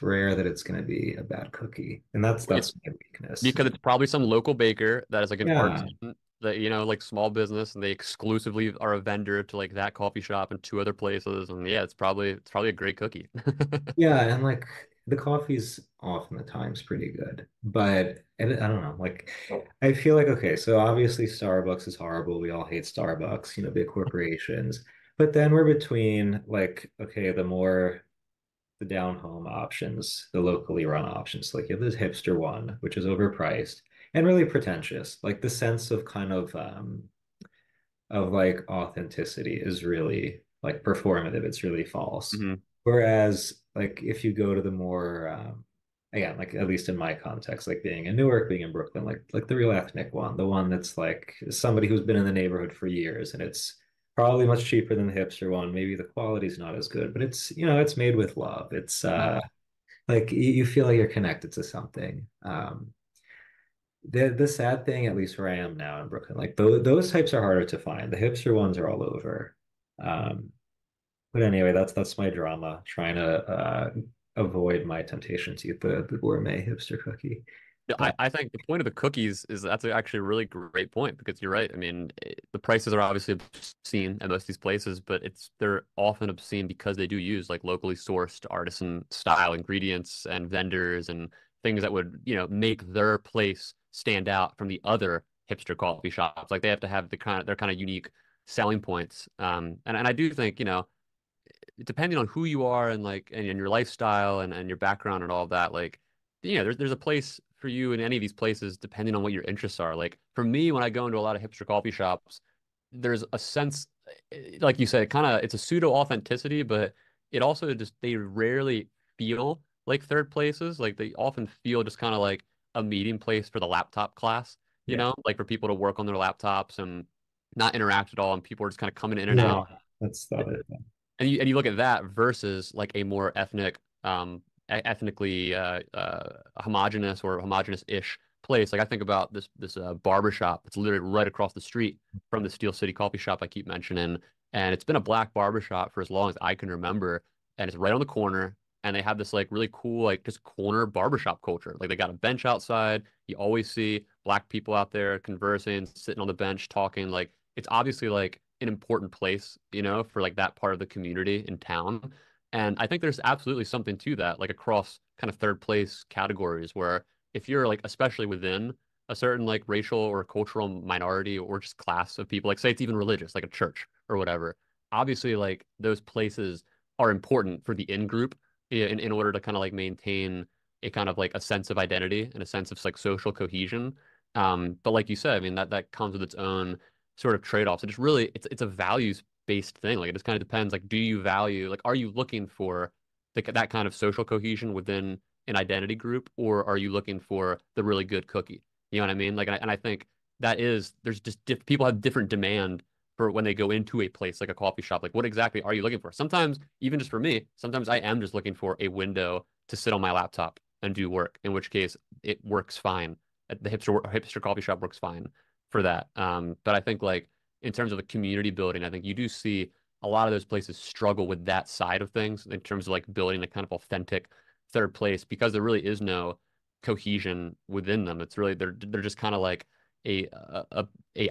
rare that it's gonna be a bad cookie. And that's It's that's my weakness. because it's probably some local baker that is like an Yeah. artisan that like small business, and they exclusively are a vendor to like that coffee shop and 2 other places. And yeah, it's probably a great cookie. Yeah, and like the coffee's often the times pretty good, but I don't know. Like, I feel like okay, so obviously Starbucks is horrible. We all hate Starbucks, big corporations. But then we're between like, okay, the down home options, the locally run options. Like you have this hipster one, which is overpriced and really pretentious. Like the sense of kind of like authenticity is really like performative. It's really false. hmm Whereas like if you go to the more again, like at least in my context, like being in Newark, being in Brooklyn, like the real ethnic one, the one that's like somebody who's been in the neighborhood for years and it's probably much cheaper than the hipster one. Maybe the quality's not as good, but it's made with love. It's like you feel like you're connected to something. The sad thing, at least where I am now in Brooklyn, like those types are harder to find. The hipster ones are all over. Um, but anyway, that's my drama, trying to avoid my temptation to eat the gourmet hipster cookie. Yeah, But I think the point of the cookies is that's actually a really great point because you're right. I mean, the prices are obviously obscene at most of these places, but they're often obscene because they do use like locally sourced artisan style ingredients and vendors and things that would, make their place stand out from the other hipster coffee shops. Like they have to have their kind of unique selling points. And I do think, depending on who you are and like and your lifestyle and your background and all of that, like there's a place for you in any of these places depending on what your interests are. Like for me, when I go into a lot of hipster coffee shops, there's a sense, like you said, kind of it's a pseudo authenticity, but it also just they rarely feel like third places. Like they often feel just kind of like a meeting place for the laptop class, Yeah. like for people to work on their laptops and not interact at all, and people are just kind of coming in and out. No, that's not it. And you look at that versus like a more ethnically homogenous or homogenous-ish place. Like I think about this barber shop. It's literally right across the street from the Steel City coffee shop I keep mentioning, and it's been a black barber shop for as long as I can remember, and it's right on the corner. And they have this like really cool like just corner barbershop culture. Like they got a bench outside. You always see black people out there conversing, sitting on the bench, talking. Like it's obviously like an important place, for like that part of the community in town. And I think there's absolutely something to that, like across kind of third place categories where if you're like, especially within a certain like racial or cultural minority or just class of people, like say it's even religious, like a church or whatever, obviously like those places are important for the in group in order to kind of like maintain a kind of like a sense of identity and a sense of like social cohesion. But like you said, I mean that comes with its own sort of trade-offs. It just really it's a values based thing. Like it just kind of depends. Like, do you value like are you looking for that kind of social cohesion within an identity group, or are you looking for the really good cookie? You know what I mean? Like, and I think that is there's just people have different demand for when they go into a place like a coffee shop. Like, what exactly are you looking for? Sometimes, even just for me, sometimes I am just looking for a window to sit on my laptop and do work. In which case, it works fine. The hipster coffee shop works fine for that. But I think like in terms of the community building, I think you do see a lot of those places struggle with that side of things in terms of like building a kind of authentic third place because there really is no cohesion within them. It's really they're just kind of like a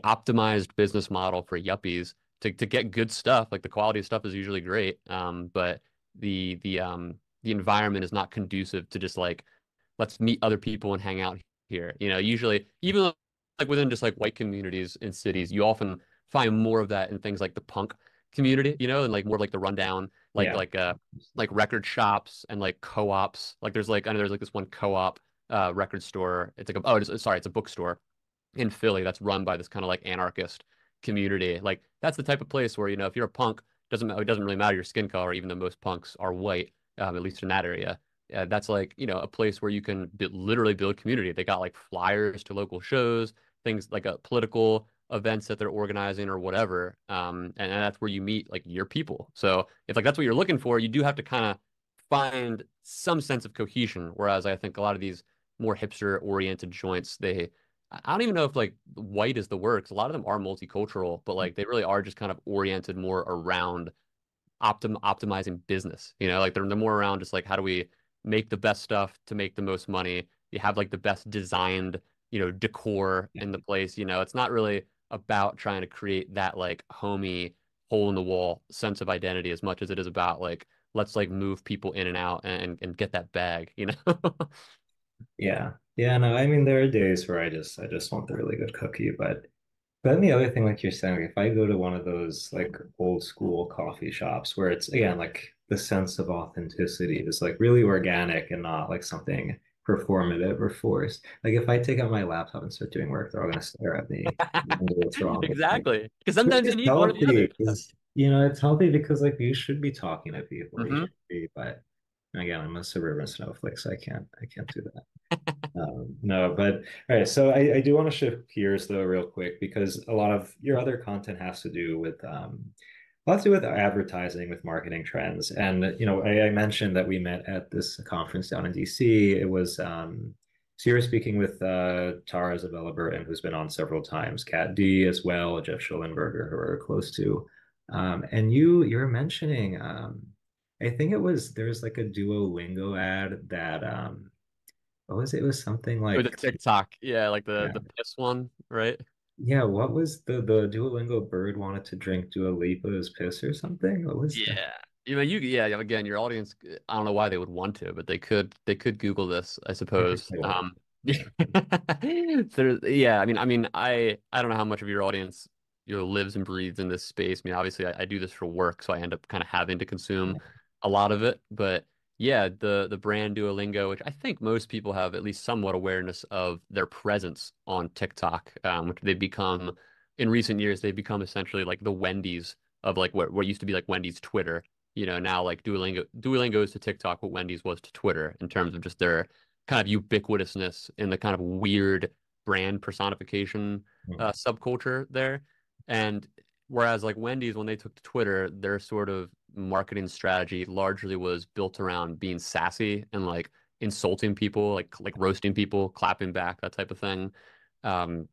optimized business model for yuppies to get good stuff. Like the quality of stuff is usually great, but the environment is not conducive to just like let's meet other people and hang out here. Usually even like within just like white communities in cities, you often find more of that in things like the punk community, and like more like the rundown, like Yeah. like record shops and like co-ops. Like there's like I know there's like this one co-op record store. It's like sorry, it's a bookstore in Philly that's run by this kind of like anarchist community. Like that's the type of place where if you're a punk, it doesn't really matter your skin color, even though most punks are white, at least in that area. That's like a place where you can literally build community. They got like flyers to local shows, things like political events that they're organizing or whatever. And that's where you meet like your people. So if like that's what you're looking for, you do have to kind of find some sense of cohesion. Whereas I think a lot of these more hipster oriented joints, I don't even know if like white is the word, 'cause a lot of them are multicultural, but like they really are just kind of oriented more around optimizing business. Like they're more around just like how do we make the best stuff to make the most money. You have like the best designed, decor Yeah. in the place. It's not really about trying to create that like homey hole in the wall sense of identity as much as it is about like let's like move people in and out and get that bag. Yeah. Yeah, no, I mean there are days where I just want the really good cookie, but then the other thing, like you're saying, like, if I go to one of those like old school coffee shops where it's again like the sense of authenticity is like really organic and not like something performative or forced. Like if I take out my laptop and start doing work, they're all gonna stare at me and wonder what's wrong with me. Exactly. Because Which sometimes you is need one or the healthy other. because it's healthy because like you should be talking to people. You Hmm. should be, but again, I'm a suburban snowflake, so I can't do that. No, but all right. So I do want to shift gears though, real quick, because a lot of your other content has to do with a lot to do with advertising, with marketing trends. And I mentioned that we met at this conference down in DC. It was so you were speaking with Tara Isabella Burton, who's been on several times, Kat D as well, Jeff Schollenberger, who we're close to. And you're mentioning I think it was there's like a Duolingo ad that what was it? It was something Or the like, TikTok. Yeah, like the yeah, the piss one, right? yeah. What was the Duolingo bird wanted to drink Dua Lipa's piss or something? What was that? Yeah. Yeah, again, your audience, I don't know why they would want to, but they could Google this, I I think suppose. they would. Yeah, I mean, I don't know how much of your audience, lives and breathes in this space. I mean, obviously, I do this for work, so I end up kind of having to consume a lot of it. But yeah, the brand Duolingo, which I think most people have at least somewhat awareness of their presence on TikTok, which they've become in recent years. They've become essentially like the Wendy's of like what used to be like Wendy's Twitter. Now like Duolingo is to TikTok what Wendy's was to Twitter in terms of just their kind of ubiquitousness in the kind of weird brand personification Mhm. subculture there. And whereas like Wendy's, when they took to Twitter, their sort of marketing strategy largely was built around being sassy and like insulting people, like roasting people, clapping back, that type of thing.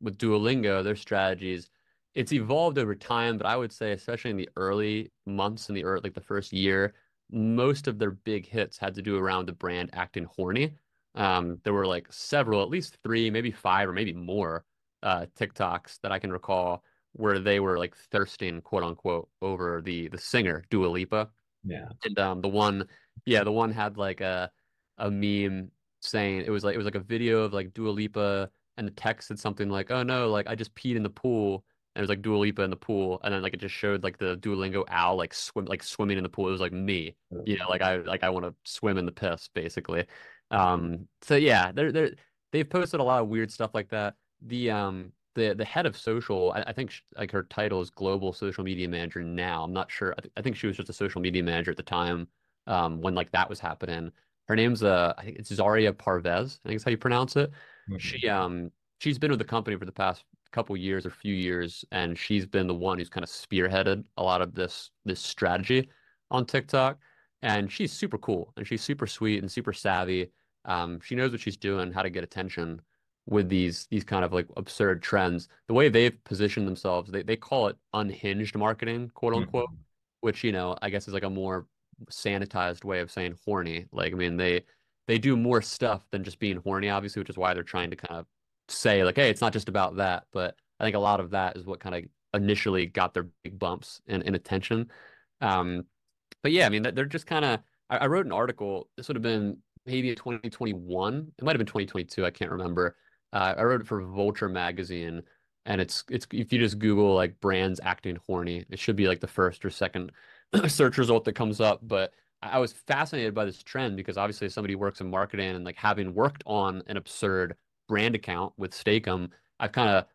With Duolingo, their strategies, it's evolved over time, but I would say, especially in the early months in the early, like the first year, most of their big hits had to do around the brand acting horny. There were like several, at least three, maybe five, or maybe more TikToks that I can recall where they were like thirsting, quote unquote, over the singer Dua Lipa. Yeah. And the one had like a meme saying it was like a video of like Dua Lipa, and the text said something like, "Oh no, like I just peed in the pool." And it was like Dua Lipa in the pool, and then like it just showed like the Duolingo owl like swimming in the pool. It was like me, like I want to swim in the piss, basically. So yeah, they've posted a lot of weird stuff like that. The head of social, I think like her title is global social media manager now. I'm not sure. I think she was just a social media manager at the time when like that was happening. Her name's I think it's Zaria Parvez. I think is how you pronounce it. Mhm. She's been with the company for the past couple years or few years, and she's been the one who's kind of spearheaded a lot of this strategy on TikTok. And she's super cool and she's super sweet and super savvy. She knows what she's doing, how to get attention with these kind of like absurd trends. The way they've positioned themselves, they call it unhinged marketing, quote unquote, Mhm. which, I guess is like a more sanitized way of saying horny. Like, I mean, they do more stuff than just being horny, obviously, which is why they're trying to kind of say like, hey, it's not just about that. But I think a lot of that is what kind of initially got their big bumps in attention. Um, but yeah, I mean, they're just kind of. I wrote an article. This would have been maybe in 2021. It might have been 2022. I can't remember. I wrote it for Vulture magazine, and it's if you just Google like brands acting horny, it should be like the first or second search result that comes up. But I was fascinated by this trend because obviously, as somebody who works in marketing and like having worked on an absurd brand account with Steakum, I've kind of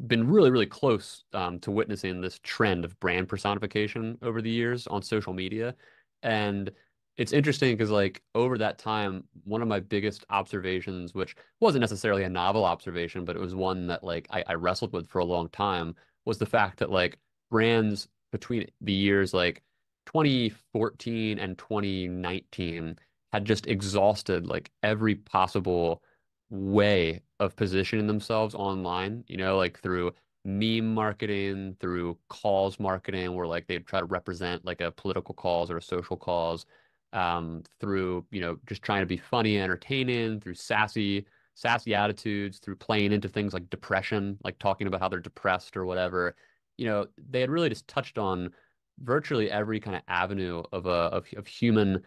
been really, really close to witnessing this trend of brand personification over the years on social media. And it's interesting because, like, over that time, one of my biggest observations, which wasn't necessarily a novel observation, but it was one that, like, I wrestled with for a long time, was the fact that, like, brands between the years, like, 2014 and 2019 had just exhausted, like, every possible way of positioning themselves online, like through meme marketing, through cause marketing, where like they'd try to represent like a political cause or a social cause, through, just trying to be funny and entertaining, through sassy attitudes, through playing into things like depression, like talking about how they're depressed or whatever. They had really just touched on virtually every kind of avenue of human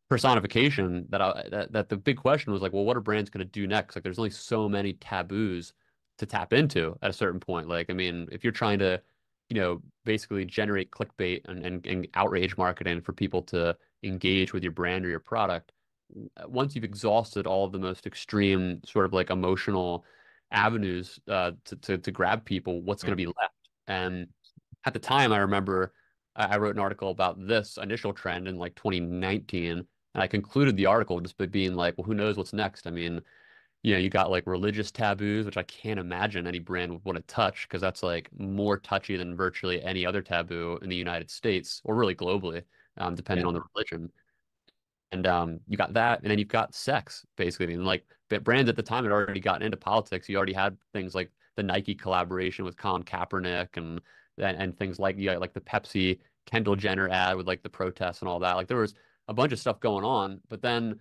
personification that the big question was like, well, what are brands going to do next? Like, there's only so many taboos to tap into at a certain point. Like, I mean, if you're trying to, basically generate clickbait and outrage marketing for people to engage with your brand or your product, once you've exhausted all of the most extreme sort of like emotional avenues to grab people, what's going to be left? And at the time, I remember I wrote an article about this initial trend in like 2019, and I concluded the article just by being like, well, who knows what's next? I mean, you got like religious taboos, which I can't imagine any brand would want to touch because that's like more touchy than virtually any other taboo in the United States or really globally, depending Yeah. on the religion. And you got that, and then you've got sex, basically. And like brands at the time had already gotten into politics. You already had things like the Nike collaboration with Colin Kaepernick and things like like the Pepsi Kendall Jenner ad with like the protests and all that. Like there was a bunch of stuff going on, but then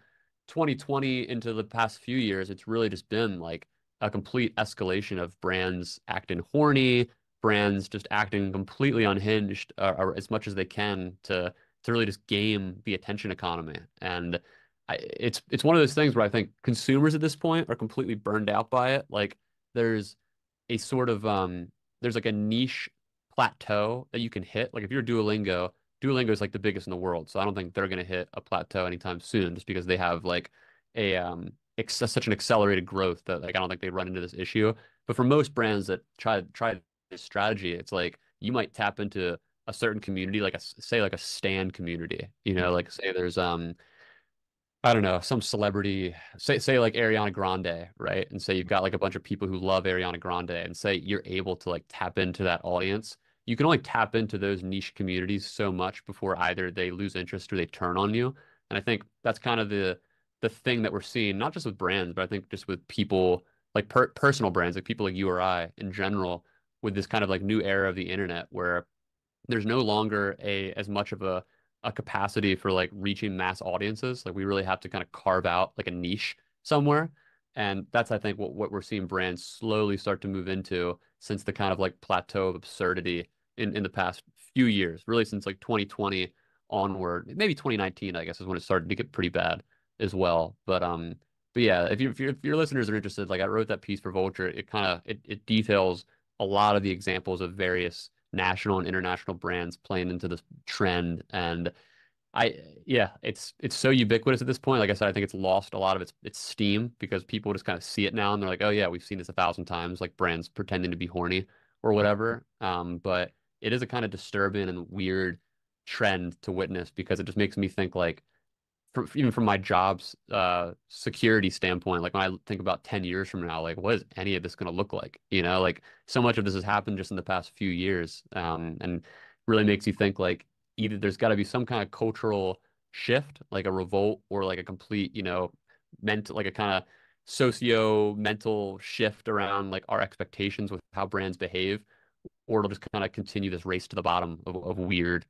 2020 into the past few years, it's really just been like a complete escalation of brands acting horny, brands just acting completely unhinged, or as much as they can to really just game the attention economy. And it's one of those things where I think consumers at this point are completely burned out by it. Like there's a sort of there's like a niche plateau that you can hit. Like if you're Duolingo is like the biggest in the world, so I don't think they're gonna hit a plateau anytime soon, just because they have like a such an accelerated growth that like I don't think they run into this issue. But for most brands that try this strategy, it's like you might tap into a certain community, like say like a stan community, like say there's I don't know, some celebrity, say like Ariana Grande, right? And say you've got like a bunch of people who love Ariana Grande, and say you're able to like tap into that audience. You can only tap into those niche communities so much before either they lose interest or they turn on you. And I think that's kind of the thing that we're seeing, not just with brands, but I think just with people like personal brands, like people like you or I in general, with this kind of like new era of the internet where there's no longer a as much of a capacity for like reaching mass audiences. Like we really have to kind of carve out like a niche somewhere. And that's I think what we're seeing brands slowly start to move into since the kind of like plateau of absurdity in the past few years, really since like 2020 onward. Maybe 2019, I guess, is when it started to get pretty bad as well. But yeah, if your listeners are interested, like I wrote that piece for Vulture, it kind of it details a lot of the examples of various national and international brands playing into this trend. And yeah, it's so ubiquitous at this point. Like I said, I think it's lost a lot of its steam because people just kind of see it now and they're like, oh yeah, we've seen this 1,000 times, like brands pretending to be horny or whatever. But it is a kind of disturbing and weird trend to witness because it just makes me think like even from my job's security standpoint, like when I think about 10 years from now, like what is any of this going to look like? Like so much of this has happened just in the past few years, and really makes you think like either there's got to be some kind of cultural shift, like a revolt, or like a complete, mental, like a kind of socio-mental shift around like our expectations with how brands behave, or it'll just kind of continue this race to the bottom of weird,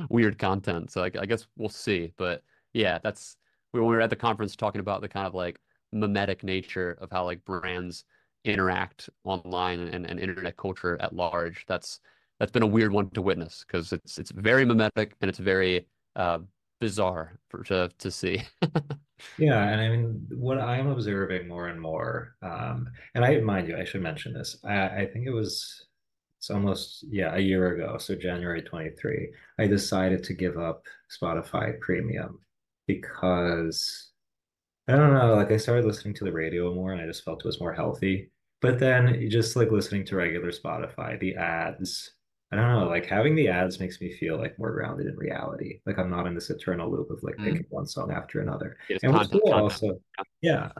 weird content. So I guess we'll see. But yeah, that's when we were at the conference talking about the kind of like mimetic nature of how like brands interact online and internet culture at large. That's been a weird one to witness because it's very mimetic and it's very uh, bizarre to see. Yeah, and I mean, what I'm observing more and more, and I mind you, I should mention this. I think it's almost, yeah, a year ago, so January 23, I decided to give up Spotify Premium because I don't know, like I started listening to the radio more and I just felt it was more healthy. But then you just like listening to regular Spotify, the ads, I don't know, like having the ads makes me feel like more grounded in reality. Like I'm not in this eternal loop of like Mm. picking one song after another. It's And what's content, cool content. also, yeah,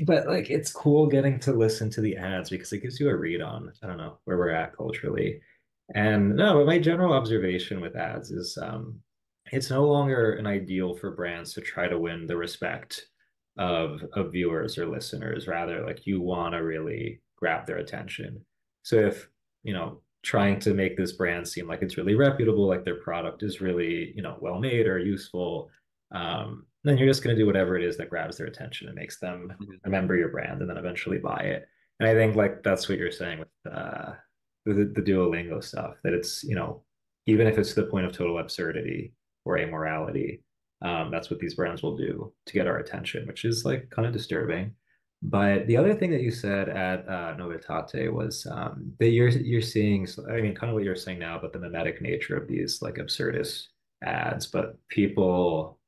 but like it's cool getting to listen to the ads because it gives you a read on, I don't know, where we're at culturally. And no, but my general observation with ads is it's no longer an ideal for brands to try to win the respect of viewers or listeners. Rather, like you want to really grab their attention. So if, trying to make this brand seem like it's really reputable, like their product is really, well made or useful, then you're just going to do whatever it is that grabs their attention and makes them Mhm. remember your brand and then eventually buy it. And I think like that's what you're saying with the Duolingo stuff, that it's, even if it's to the point of total absurdity or amorality, that's what these brands will do to get our attention, which is like kind of disturbing. But the other thing that you said at Novitate was that you're seeing, I mean, kind of what you're saying now about the mimetic nature of these like absurdist ads, but people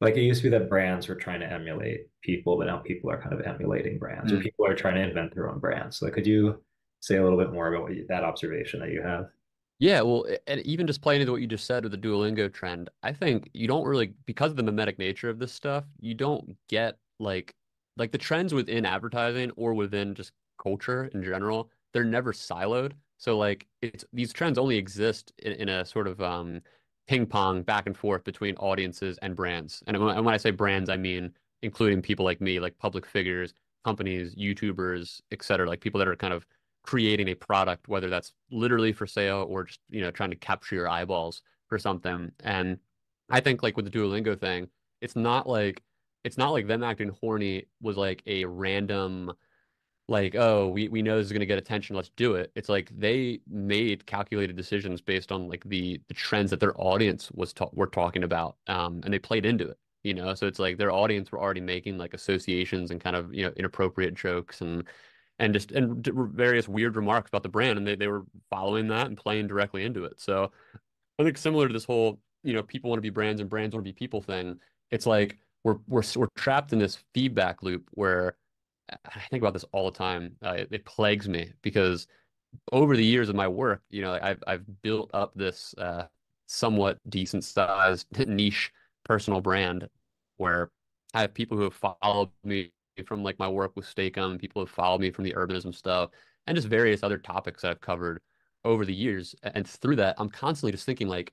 like it used to be that brands were trying to emulate people, but now people are kind of emulating brands, or Mm. people are trying to invent their own brands. So like, could you say a little bit more about that observation that you have? Yeah, well, and even just playing into what you just said with the Duolingo trend, I think you don't really, because of the mimetic nature of this stuff, you don't get like the trends within advertising or within just culture in general, they're never siloed. So like it's these trends only exist in a sort of ping pong back and forth between audiences and brands. And when I say brands, I mean including people like me, like public figures, companies, YouTubers, et cetera, like people that are kind of creating a product, whether that's literally for sale or just, trying to capture your eyeballs for something. And I think like with the Duolingo thing, it's not like it's not like them acting horny was like a random like, oh, we know this is going to get attention, let's do it. It's like they made calculated decisions based on like the trends that their audience were talking about, and they played into it. So it's like their audience were already making like associations and kind of inappropriate jokes and and just and various weird remarks about the brand, and they were following that and playing directly into it. So I think similar to this whole, people want to be brands and brands want to be people thing. It's like we're trapped in this feedback loop where I think about this all the time. It plagues me because over the years of my work, I've built up this somewhat decent sized niche personal brand where I have people who have followed me from like my work with Steakum, people who have followed me from the urbanism stuff, and just various other topics that I've covered over the years. And through that, I'm constantly just thinking like,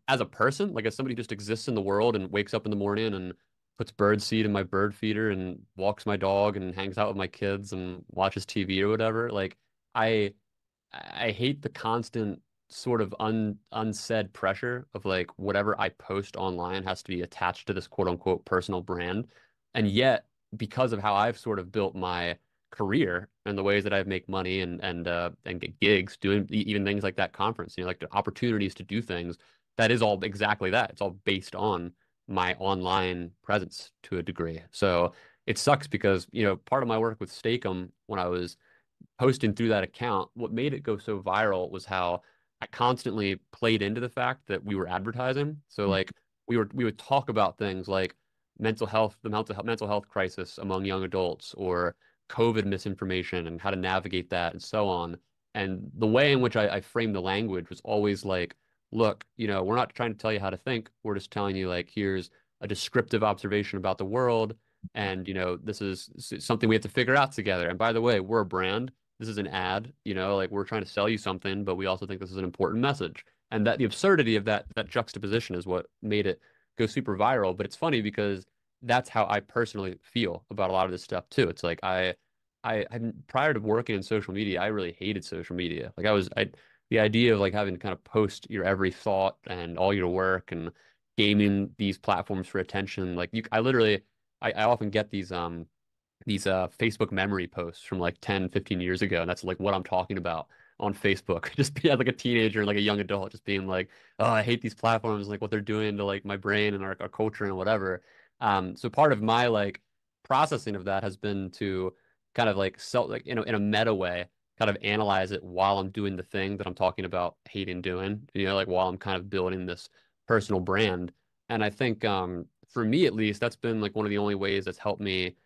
as a person, like as somebody who just exists in the world and wakes up in the morning and puts bird seed in my bird feeder and walks my dog and hangs out with my kids and watches TV or whatever, like I I hate the constant sort of unsaid pressure of like whatever I post online has to be attached to this quote unquote personal brand. And yet, because of how I've sort of built my career and the ways that I make money and get gigs doing even things like that conference, like the opportunities to do things, that is all exactly that. It's all based on my online presence to a degree. So it sucks because, part of my work with Steakum when I was posting through that account, what made it go so viral was how I constantly played into the fact that we were advertising. So like we would talk about things like mental health, the mental health crisis among young adults, or COVID misinformation and how to navigate that and so on. And the way in which I framed the language was always like, look, we're not trying to tell you how to think. We're just telling you like, here's a descriptive observation about the world. And, this is something we have to figure out together. And by the way, we're a brand. This is an ad, like we're trying to sell you something, but we also think this is an important message. And that the absurdity of that juxtaposition is what made it go super viral. But it's funny because that's how I personally feel about a lot of this stuff too. It's like prior to working in social media, I really hated social media. Like the idea of like having to kind of post your every thought and all your work and gaming these platforms for attention. Like I literally, I often get these Facebook memory posts from like 10, 15 years ago. And that's like what I'm talking about on Facebook. Just be as like a teenager and like a young adult, just being like, oh, I hate these platforms, like what they're doing to like my brain and our culture and whatever. So part of my like processing of that has been to kind of like like, in a meta way, kind of analyze it while I'm doing the thing that I'm talking about hating doing, like while I'm kind of building this personal brand. And I think for me at least, that's been like one of the only ways that's helped me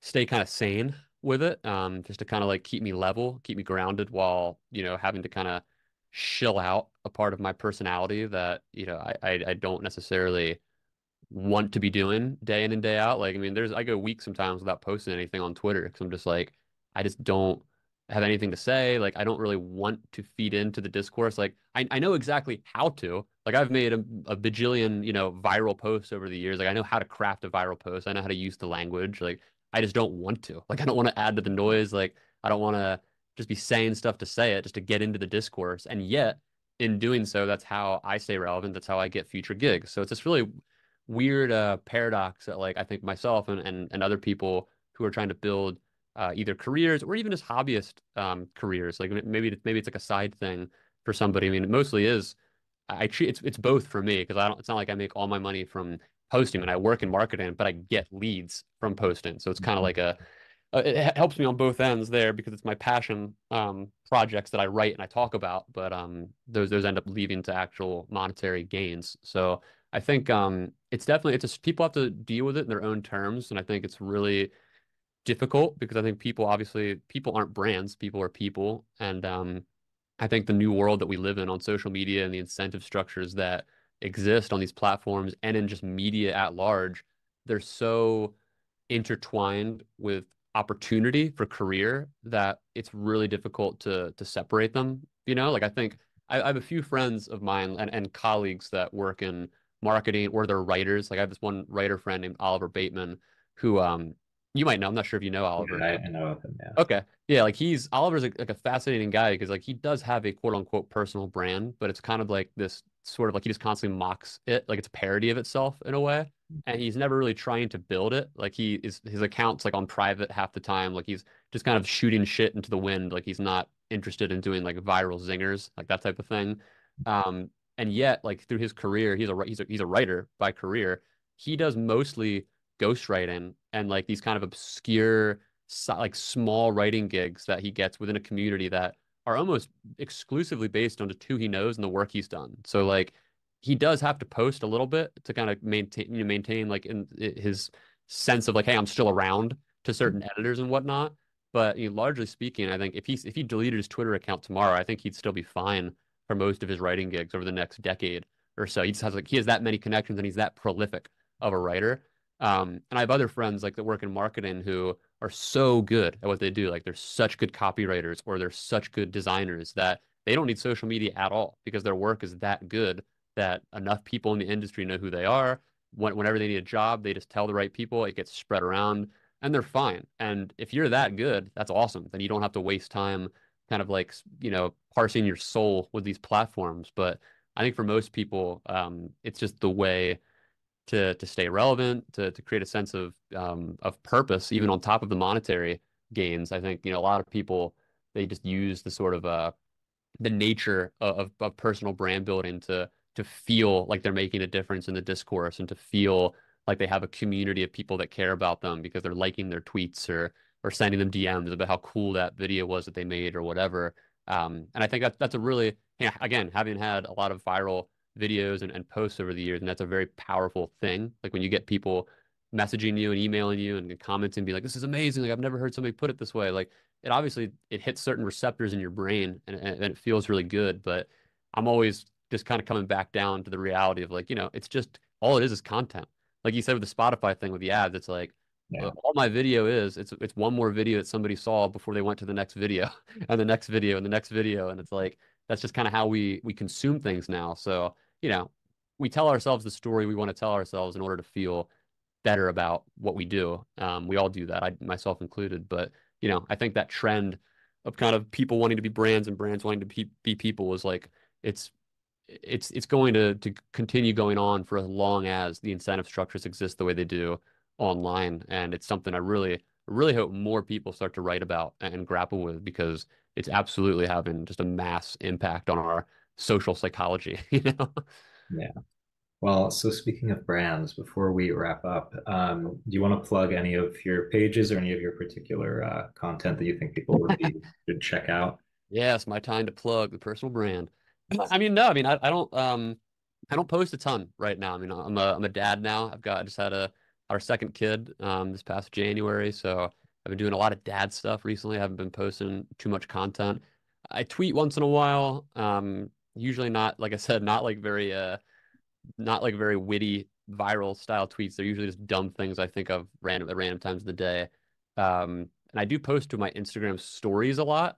stay kind of sane with it, just to kind of like keep me level, keep me grounded while, having to kind of chill out a part of my personality that, I don't necessarily want to be doing day in and day out. Like, I mean, I go weeks sometimes without posting anything on Twitter because I'm just like, I just don't have anything to say. Like, I don't really want to feed into the discourse. Like, I know exactly how to. Like, I've made a bajillion, viral posts over the years. Like, I know how to craft a viral post. I know how to use the language. Like, I just don't want to. Like, I don't want to add to the noise. Like, I don't want to just be saying stuff to say it, just to get into the discourse. And yet, in doing so, that's how I stay relevant. That's how I get future gigs. So it's this really weird paradox that like I think myself and other people who are trying to build either careers or even just hobbyist careers, like maybe it's like a side thing for somebody. I mean, it mostly is. I treat it's both for me because I don't. It's not like I make all my money from posting and I work in marketing, but I get leads from posting. So it's kind of like it helps me on both ends there because it's my passion projects that I write and I talk about, but those end up leading to actual monetary gains. So I think it's just people have to deal with it in their own terms, and I think it's really difficult because I think people aren't brands, people are people, and I think the new world that we live in on social media and the incentive structures that exist on these platforms and in just media at large, they're so intertwined with opportunity for career that it's really difficult to separate them. Like I think I have a few friends of mine and colleagues that work in marketing or they're writers. Like I have this one writer friend named Oliver Bateman who you might know. I'm not sure if you know Yeah, Oliver. I know of him. Yeah. Okay. Yeah, like Oliver's like a fascinating guy because like he does have a quote unquote personal brand, but it's kind of like this sort of like he just constantly mocks it, like it's a parody of itself in a way. And he's never really trying to build it. Like his account's like on private half the time. Like he's just kind of shooting shit into the wind. Like he's not interested in doing like viral zingers, like that type of thing. And yet, like through his career, he's a writer by career. He does mostly ghostwriting and like these kind of obscure like small writing gigs that he gets within a community that are almost exclusively based on just who he knows and the work he's done. So like he does have to post a little bit to kind of maintain like in his sense of like, hey, I'm still around to certain editors and whatnot. But largely speaking, I think if he deleted his Twitter account tomorrow, I think he'd still be fine for most of his writing gigs over the next decade or so. He just has like he has that many connections and he's that prolific of a writer. And I have other friends like that work in marketing who are so good at what they do. Like they're such good copywriters or they're such good designers that they don't need social media at all because their work is that good that enough people in the industry know who they are. Whenever they need a job, they just tell the right people, it gets spread around and they're fine. And if you're that good, that's awesome. Then you don't have to waste time kind of like, parsing your soul with these platforms. But I think for most people, it's just the way to stay relevant, to create a sense of purpose, even on top of the monetary gains. I think, a lot of people they just use the sort of the nature of personal brand building to feel like they're making a difference in the discourse and to feel like they have a community of people that care about them because they're liking their tweets or sending them DMs about how cool that video was that they made or whatever. And I think that's a really, again, having had a lot of viral videos and posts over the years, and that's a very powerful thing. Like when you get people messaging you and emailing you and commenting and be like, this is amazing. Like I've never heard somebody put it this way. Like it obviously it hits certain receptors in your brain and it feels really good. But I'm always just kind of coming back down to the reality of like, it's just all it is content. Like you said with the Spotify thing with the ads, it's like Yeah. all my video is it's one more video that somebody saw before they went to the next video and the next video and the next video. And it's like that's just kind of how we consume things now. So, you know, we tell ourselves the story we want to tell ourselves in order to feel better about what we do. We all do that, I myself included. But I think that trend of kind of people wanting to be brands and brands wanting to be people is like it's it's going to continue going on for as long as the incentive structures exist the way they do online. And it's something I really hope more people start to write about and grapple with because it's absolutely having just a mass impact on our social psychology, Yeah. Well, so speaking of brands, before we wrap up, do you want to plug any of your pages or any of your particular content that you think people would be should check out? Yes, my time to plug the personal brand. I mean, no, I mean, I don't post a ton right now. I mean, I'm a dad now. I just had our second kid, this past January. So I've been doing a lot of dad stuff recently. I haven't been posting too much content. I tweet once in a while. Usually not, like I said, not like very witty viral style tweets. They're usually just dumb things I think of random at random times of the day. And I do post to my Instagram stories a lot.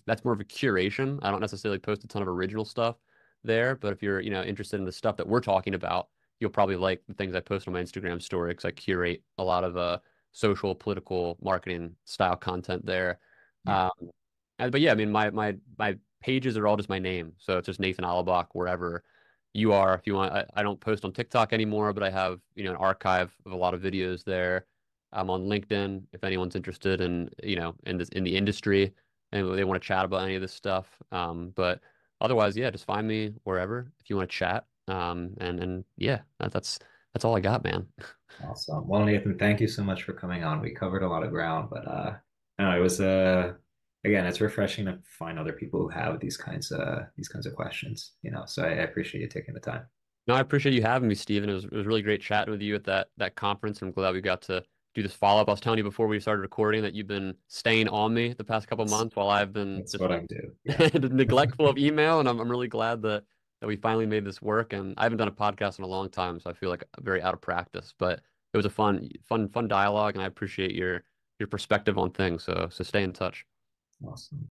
That's more of a curation. I don't necessarily post a ton of original stuff there, but if you're, interested in the stuff that we're talking about, you'll probably like the things I post on my Instagram story because I curate a lot of social, political, marketing style content there. Yeah. Um, but yeah, I mean, my pages are all just my name, so it's just Nathan Allebach wherever you are. If you want, I don't post on TikTok anymore, but I have an archive of a lot of videos there. I'm on LinkedIn if anyone's interested in in the industry and they want to chat about any of this stuff. But otherwise, yeah, just find me wherever if you want to chat. And yeah, that's all I got, man. Awesome. Well, Nathan, thank you so much for coming on. We covered a lot of ground, but no, it was again, it's refreshing to find other people who have these kinds of questions, So I appreciate you taking the time. No, I appreciate you having me, Steven. It was really great chatting with you at that conference. I'm glad we got to do this follow up. I was telling you before we started recording that you've been staying on me the past couple That's, months while I've been that's just what I do. Yeah. neglectful of email, and I'm really glad that we finally made this work. And I haven't done a podcast in a long time, so I feel like I'm very out of practice. But it was a fun dialogue, and I appreciate your perspective on things. So stay in touch. Awesome.